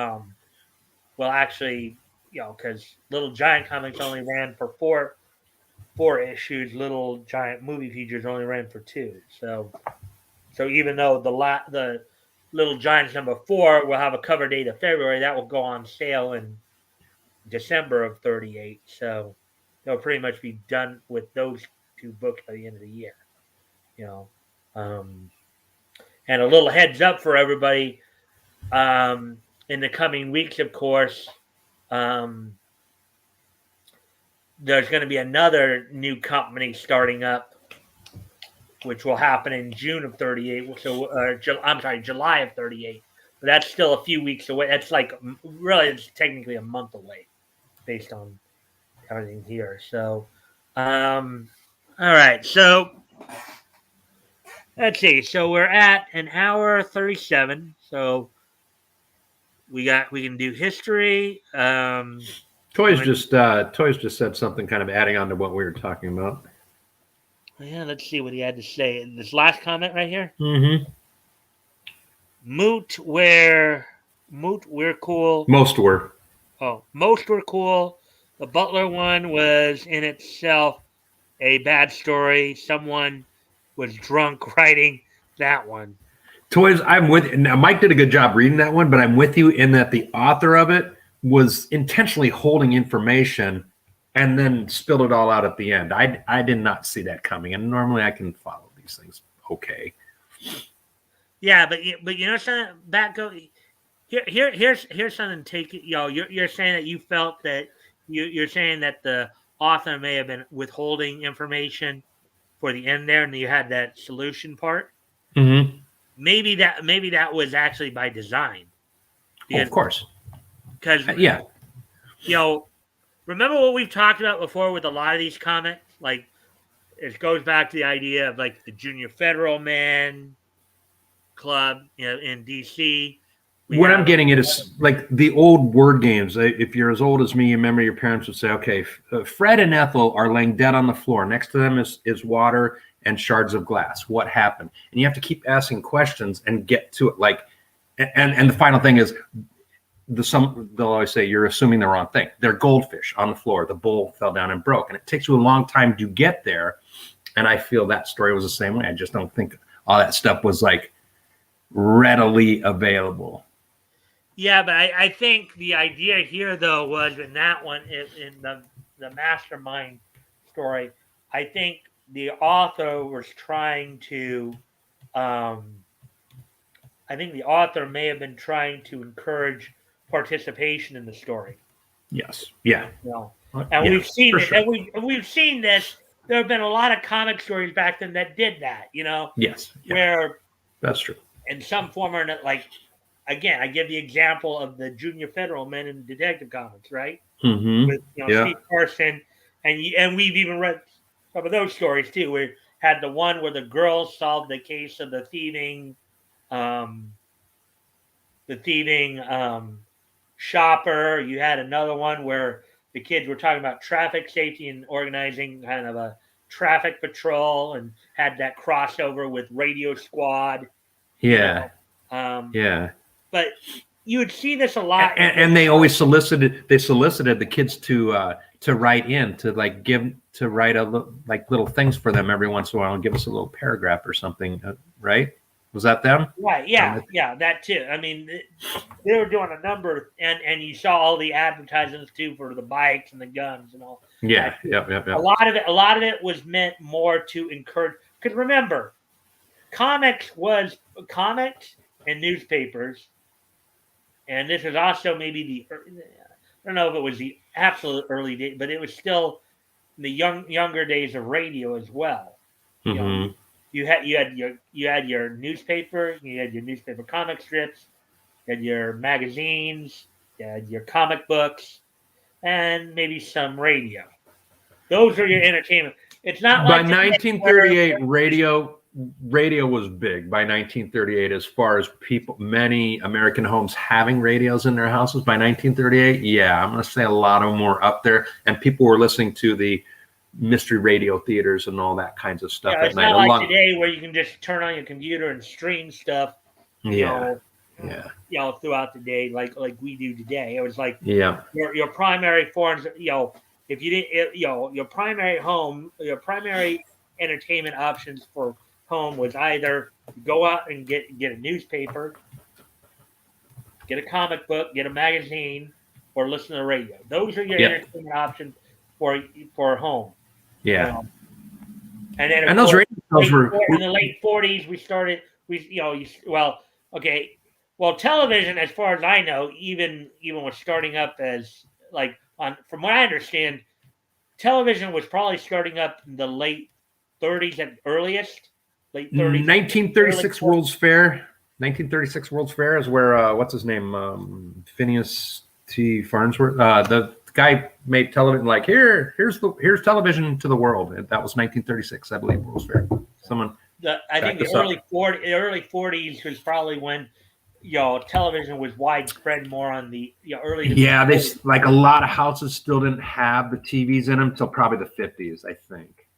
actually, you know, because Little Giant Comics only ran for four issues, Little Giant Movie Features only ran for 2. So even though the Little Giants #4 will have a cover date of February, that will go on sale in December of 38. So they'll pretty much be done with those 2 books by the end of the year. You know, and a little heads up for everybody, in the coming weeks, of course, there's going to be another new company starting up, which will happen in June of 38. So, I'm sorry, July of 38. But that's still a few weeks away. That's like, really, it's technically a month away based on everything here. So, all right. So, let's see. So, we're at an hour 37. So, we can do history. Toys just said something kind of adding on to what we were talking about. Yeah, let's see what he had to say. This last comment right here. Mm-hmm. We're cool. Most were. Oh, most were cool. The Butler one was in itself a bad story. Someone was drunk writing that one. Toys, I'm with. Now, Mike did a good job reading that one, but I'm with you in that the author of it was intentionally holding information and then spilled it all out at the end. I did not see that coming, and normally I can follow these things okay. Yeah, but you know something, Batgoat. Here's something. Take it. You know, you're saying that you felt that you're saying that the author may have been withholding information for the end there, and you had that solution part. Mm-hmm. Maybe that was actually by design. Because, of course. Because yeah, you know, remember what we've talked about before with a lot of these comics? Like, it goes back to the idea of like the Junior Federal Man Club, you know, in DC. What I'm getting at is like the old word games. If you're as old as me, you remember your parents would say, okay, Fred and Ethel are laying dead on the floor. Next to them is water and shards of glass. What happened? And you have to keep asking questions and get to it. Like, and the final thing is, they'll always say, you're assuming the wrong thing. They're goldfish on the floor. The bowl fell down and broke. And it takes you a long time to get there. And I feel that story was the same way. I just don't think all that stuff was like readily available. Yeah, but I think the idea here, though, was in that one, in the Mastermind story, I think the author was trying to, I think the author may have been trying to encourage participation in the story. Yes. Yeah. You know? And we've seen it. Sure. And we've seen this. There have been a lot of comic stories back then that did that. You know. Yes. Yeah. Where. That's true. In some form or another, like, again, I give the example of the Junior Federal Men in Detective Comics, right? Mm-hmm. with Steve Carson, and we've even read some of those stories too. We had the one where the girls solved the case of the thieving shopper. You had another one where the kids were talking about traffic safety and organizing kind of a traffic patrol, and had that crossover with Radio Squad. Yeah. Yeah. But you would see this a lot, and they always solicited the kids to write in, to write little things for them every once in a while and give us a little paragraph or something, right? Was that them? Right. Yeah. Yeah. That too. I mean, they were doing a number, and you saw all the advertisements too for the bikes and the guns and all. Yeah. Yep. A lot of it was meant more to encourage. Because remember, comics and newspapers, and this is also maybe I don't know if it was the absolute early day, but it was still the younger days of radio as well. Mm-hmm. You had your newspaper, you had your newspaper comic strips, you had your magazines, you had your comic books, and maybe some radio. Those are your entertainment. It's not by like 1938 radio was big by 1938 as far as many American homes having radios in their houses. By 1938, yeah, I'm going to say a lot of them were up there, and people were listening to the mystery radio theaters and all that kinds of stuff at night. It's not like today where you can just turn on your computer and stream stuff. Throughout the day, like we do today. It was like your primary forms. If you didn't, your primary entertainment options for home was either go out and get a newspaper, get a comic book, get a magazine, or listen to the radio. Those are your entertainment options for home. Yeah. And then and those radios were in the late 40s. Television, as far as I know, even was starting up as from what I understand, television was probably starting up in the late 30s at earliest. Late 30s. 1936 World's Fair. 1936 World's Fair is where what's his name? Phineas T. Farnsworth. The guy made television. Here's television to the world. That was 1936, I believe. World's Fair. I think the early 40s was probably when television was widespread more on the early. Yeah, they a lot of houses still didn't have the TVs in them until probably the 50s, I think.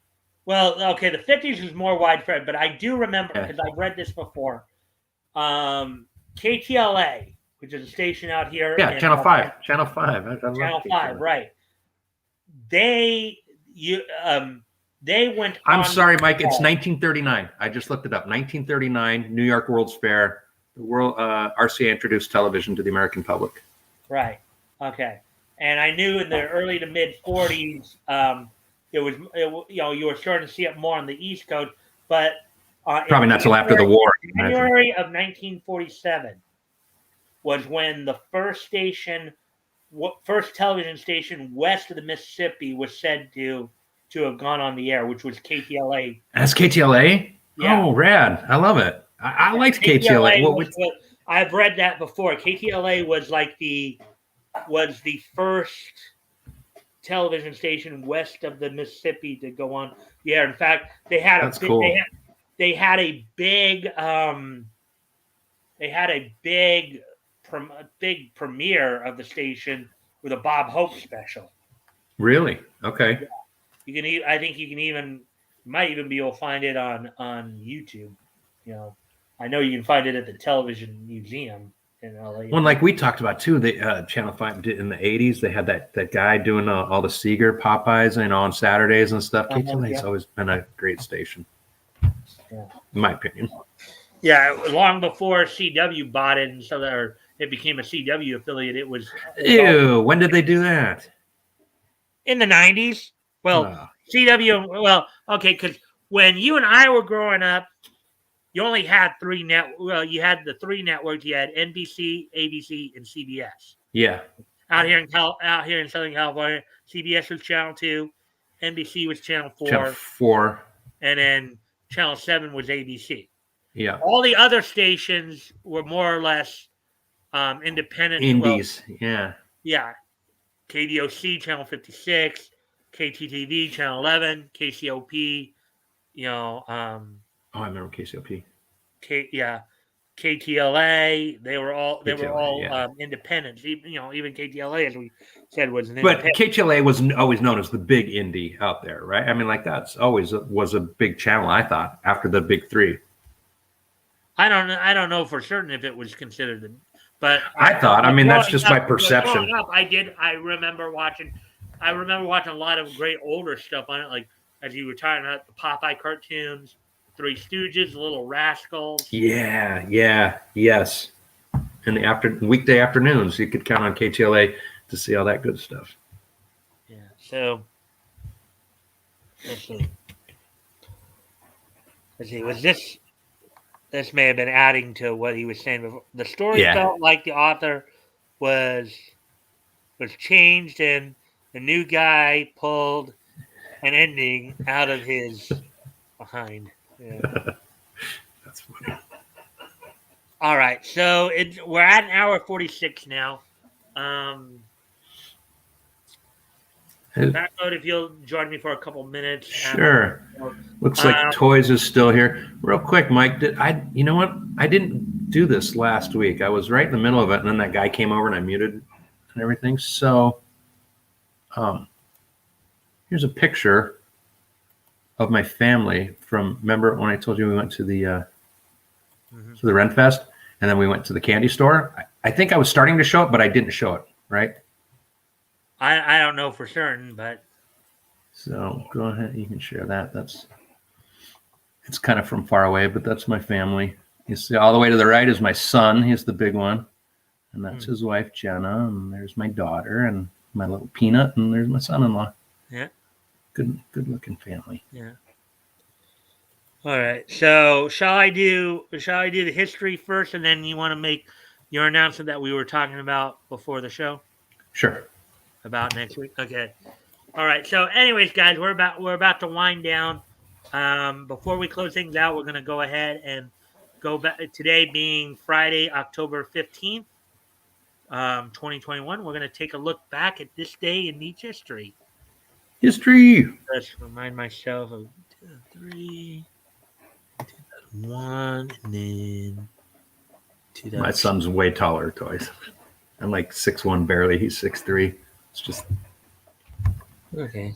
Well, okay, the 50s was more widespread, but I do remember, because I've read this before, KTLA, which is a station out here. Yeah, Channel 5. Channel 5. Channel 5, right. They went I'm sorry, Mike, it's 1939. I just looked it up. 1939, New York World's Fair. The RCA introduced television to the American public. Right. Okay. And I knew in the early to mid 40s, you were starting to see it more on the East Coast, but probably not till after the war. January of 1947 was when the first television station west of the Mississippi was said to have gone on the air, which was KTLA. That's KTLA? Yeah. Oh, rad. I love it. I liked KTLA. I've read that before. KTLA was the first television station west of the Mississippi to go on the air. In fact, they had a big premiere of the station with a Bob Hope special. Really? Okay. I think you might even be able to find it on YouTube. I know you can find it at the Television Museum in LA. Well, like we talked about too, the Channel 5 did in the 80s. They had that guy doing all the Seeger Popeyes, on Saturdays and stuff. KTLA's always been a great station, in my opinion. Yeah, long before CW bought it, and so it became a CW affiliate. It was. Ew! When did they do that? In the 90s. Well, CW. Well, okay, because when you and I were growing up, you only had three you had the three networks. You had NBC, ABC, and CBS. Yeah. Out here in Southern California, CBS was Channel 2, NBC was Channel 4. Channel 4. And then Channel 7 was ABC. Yeah. All the other stations were more or less independent. Indies. Yeah. Yeah. KDOC channel 56, KTTV channel 11, KCOP, Oh, I remember KCOP. KTLA. They were all KTLA, independents. Even KTLA, as we said, was an But independent. KTLA was always known as the big indie out there, right? I mean, like that's always was a big channel. I thought after the big three. I don't know for certain if it was considered, but I thought. I mean, that's just my perception. I remember watching a lot of great older stuff on it, like as you were talking about the Popeye cartoons, Three Stooges, The Little Rascals. Yeah, yes. In the weekday afternoons, you could count on KTLA to see all that good stuff. Yeah. So let's see. Was this? This may have been adding to what he was saying before. The story felt like the author was changed, and the new guy pulled an ending out of his behind. Yeah. That's funny. All right, so we're at an hour 46 now. Batgoat, if you'll join me for a couple minutes. Sure. Looks like Toys is still here. Real quick, Mike, you know what? I didn't do this last week. I was right in the middle of it, and then that guy came over and I muted and everything. So here's a picture of my family from, remember when I told you we went to the Renfest, and then we went to the candy store? I think I was starting to show it, but I didn't show it, right? I don't know for certain, but so go ahead. You can share that. It's kind of from far away, but that's my family. You see, all the way to the right is my son. He's the big one, and that's his wife Jenna. And there's my daughter and my little Peanut, and there's my son-in-law. Yeah, good looking family. Yeah. All right. So shall I do the history first, and then you want to make your announcement that we were talking about before the show? Sure. About next week. Okay. All right. So, anyways, guys, we're about to wind down. Before we close things out, we're going to go ahead and go back. Today being Friday, October 15th, 2021. We're going to take a look back at this day in Nietzsche history. Let's remind myself of 2003, 2001, and then 2000. My son's way taller, Toys. I'm like 6'1" barely. He's 6'3". It's just okay.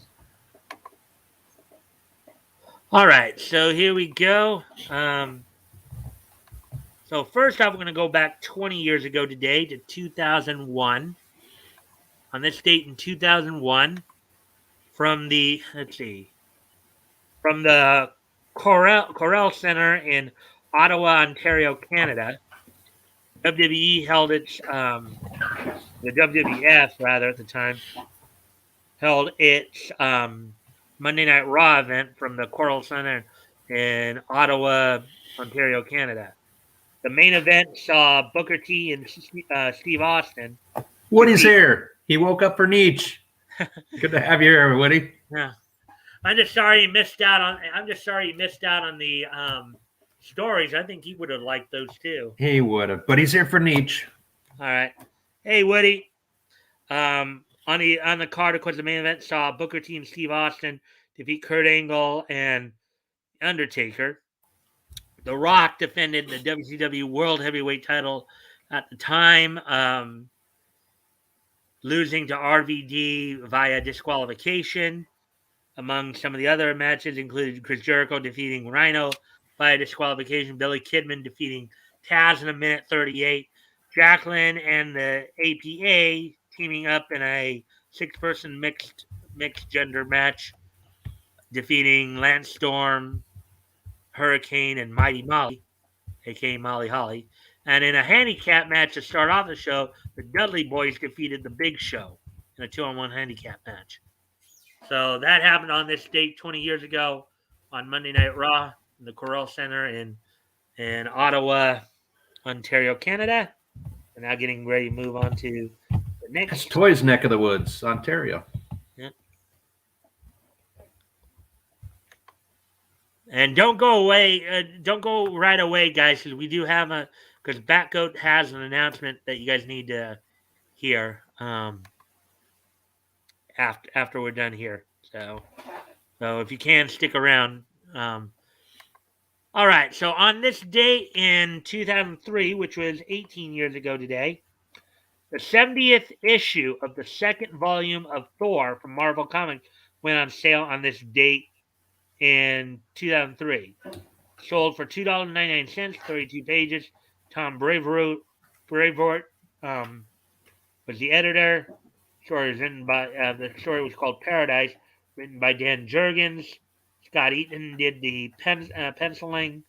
All right, so here we go. So first off, we're going to go back 20 years ago today to 2001. On this date in 2001, from the Corel Center in Ottawa, Ontario, Canada, WWE held its the WWF rather at the time held its Monday Night Raw event from the Corel Center in Ottawa, Ontario, Canada. The main event saw Booker T and Steve Austin. Woody's here. He woke up for Nietzsche. Good to have you here, Woody. Yeah, I'm just sorry you missed out on the stories. I think he would have liked those too. He would have, but he's here for Nietzsche. All right. Hey, Woody. On the card, of course, the main event saw Booker T and Steve Austin defeat Kurt Angle and Undertaker. The Rock defended the WCW World Heavyweight title at the time, losing to RVD via disqualification. Among some of the other matches included Chris Jericho defeating Rhino via disqualification, Billy Kidman defeating Taz in a minute 38, Jacqueline and the APA teaming up in a 6-person mixed gender match, defeating Lance Storm, Hurricane, and Mighty Molly, aka Molly Holly. And in a handicap match to start off the show, the Dudley Boys defeated the Big Show in a 2-on-1 handicap match. So that happened on this date 20 years ago on Monday Night Raw in the Corel Center in Ottawa, Ontario, Canada. We're now getting ready to move on to the next. That's Toys' neck of the woods, Ontario. Yeah. And don't go away. Don't go right away, guys, because we do have because Batgoat has an announcement that you guys need to hear. after we're done here. So if you can stick around. All right. So on this date in 2003, which was 18 years ago today, the 70th issue of the second volume of Thor from Marvel Comics went on sale on this date in 2003. Sold for $2.99, 32 pages. Tom Brevoort was the editor. Story was written by the story was called Paradise, written by Dan Jurgens. Scott Eaton did the penciling.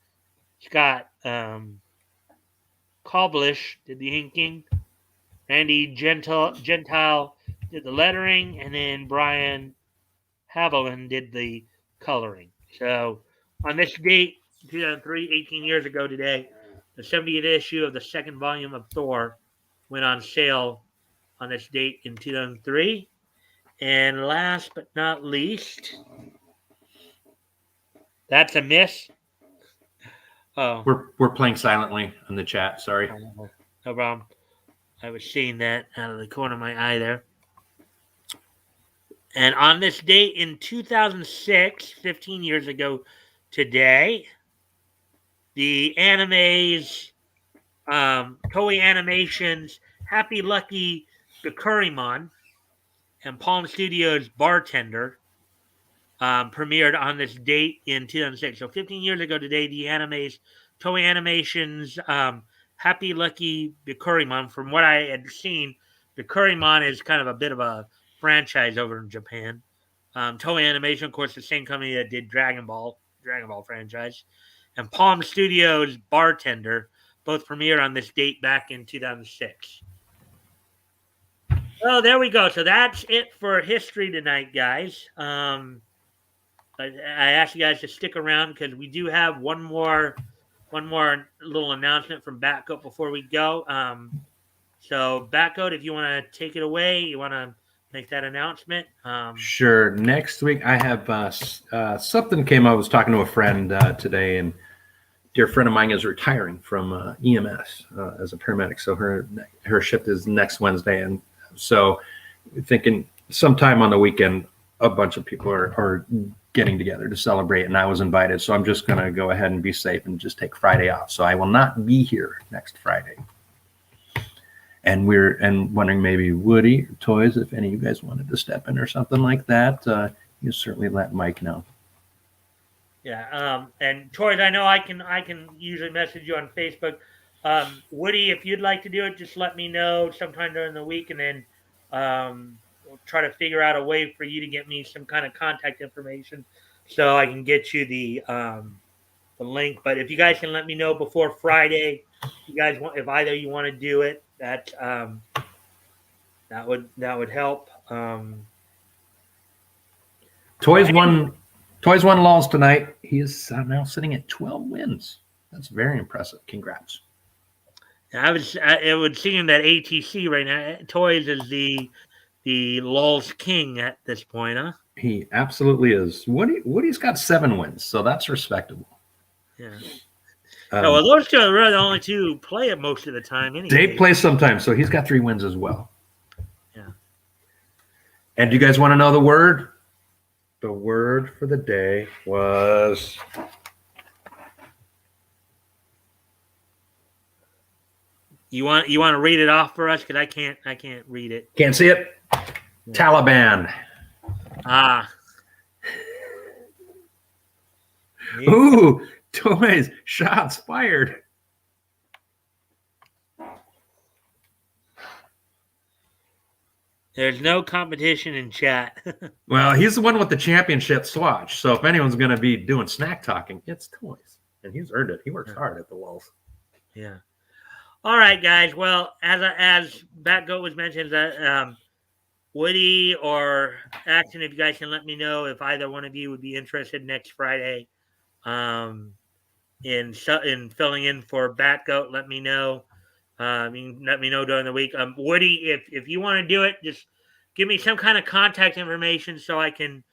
Scott Koblish did the inking. Randy Gentile did the lettering, and then Brian Haviland did the coloring. So on this date, 2003, 18 years ago today, the 70th issue of the second volume of Thor went on sale on this date in 2003. And last but not least, that's a miss. Oh, We're playing silently in the chat. Sorry. no problem. I was seeing that out of the corner of my eye there. And on this date in 2006, 15 years ago today, the anime's Toei Animation's Happy Lucky Bikurimon and Palm Studios Bartender premiered on this date in 2006. So 15 years ago today, the anime's Toei Animation's Happy Lucky Bikurimon. From what I had seen, Bikurimon is kind of a bit of a franchise over in Japan. Toei Animation, of course, the same company that did Dragon Ball franchise. And Palm Studios Bartender both premiered on this date back in 2006. Oh, there we go. So that's it for history tonight, guys. I asked you guys to stick around because we do have one more little announcement from Batgoat before we go. So Batgoat, if you want to take it away, you want to make that announcement. Sure. Next week I have something came up. I was talking to a friend today, and a dear friend of mine is retiring from EMS as a paramedic. So her shift is next Wednesday, and so thinking sometime on the weekend, a bunch of people are getting together to celebrate, and I was invited. So I'm just going to go ahead and be safe and just take Friday off. So I will not be here next Friday. And we're wondering maybe Woody or Toys, if any of you guys wanted to step in or something like that, you certainly let Mike know. Yeah, and Toys, I know I can usually message you on Facebook. Woody, if you'd like to do it, just let me know sometime during the week, and then we'll try to figure out a way for you to get me some kind of contact information so I can get you the link. But if you guys can let me know before Friday, if either you want to do it, that would help. Toys won Laws tonight. He is now sitting at 12 wins. That's very impressive. Congrats. It would seem that ATC right now, Toys is the Lulz king at this point, huh? He absolutely is. Woody's got 7 wins, so that's respectable. Yeah. Well, those two are really the only two who play it most of the time. Anyway. Dave plays sometimes, so he's got 3 wins as well. Yeah. And do you guys want to know the word? The word for the day was... You want to read it off for us? Because I can't read it. Can't see it? Yeah. Taliban. Ah. Ooh, Toys, shots fired. There's no competition in chat. Well, he's the one with the championship swatch. So if anyone's going to be doing snack talking, it's Toys. And he's earned it. He works hard at the Lulz. Yeah. All right, guys. Well, as Batgoat was mentioned, Woody or Action, if you guys can let me know if either one of you would be interested next Friday in filling in for Batgoat, let me know. Let me know during the week. Woody, if you want to do it, just give me some kind of contact information so I can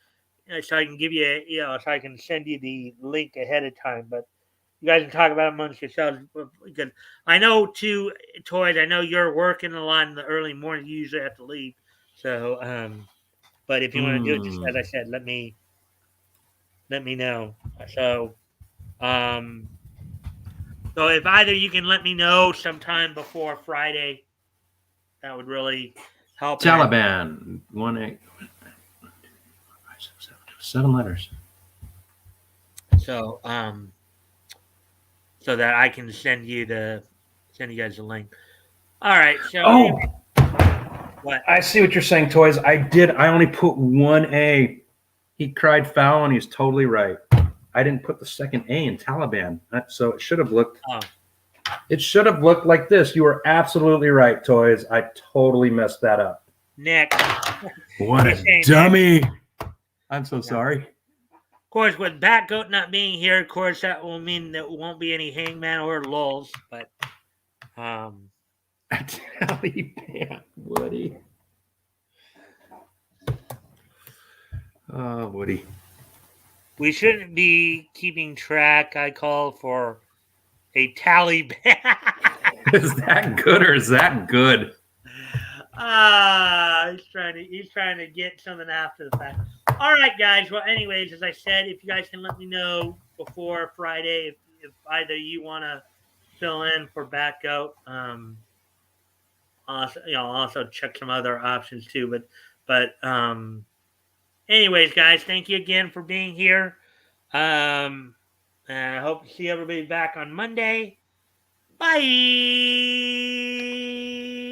give you, so I can send you the link ahead of time. But you guys can talk about it amongst yourselves. Because I know, too, Toys, I know you're working a lot in the early morning. You usually have to leave. So But if you want to do it, just as I said, let me know. So if either you can let me know sometime before Friday, that would really help. Taliban 1-8. 7 letters. So so that I can send you guys the link. All right. So what? I see what you're saying, Toys. I only put 1A. He cried foul, and he's totally right. I didn't put the second A in Taliban, so it should have looked. Oh. It should have looked like this. You were absolutely right, Toys. I totally messed that up. Nick. What a dummy. Nick. I'm so sorry. Of course, with Batgoat not being here, of course, that will mean there won't be any Hangman or lulls, but Taliban, Woody. Oh, Woody. We shouldn't be keeping track. I call for a Taliban. Is that good or is that good? He's trying to get something after the fact. All right, guys. Well, anyways, as I said, if you guys can let me know before Friday if either you want to fill in for Batgoat, also check some other options too. But anyways, guys, thank you again for being here. And I hope to see everybody back on Monday. Bye.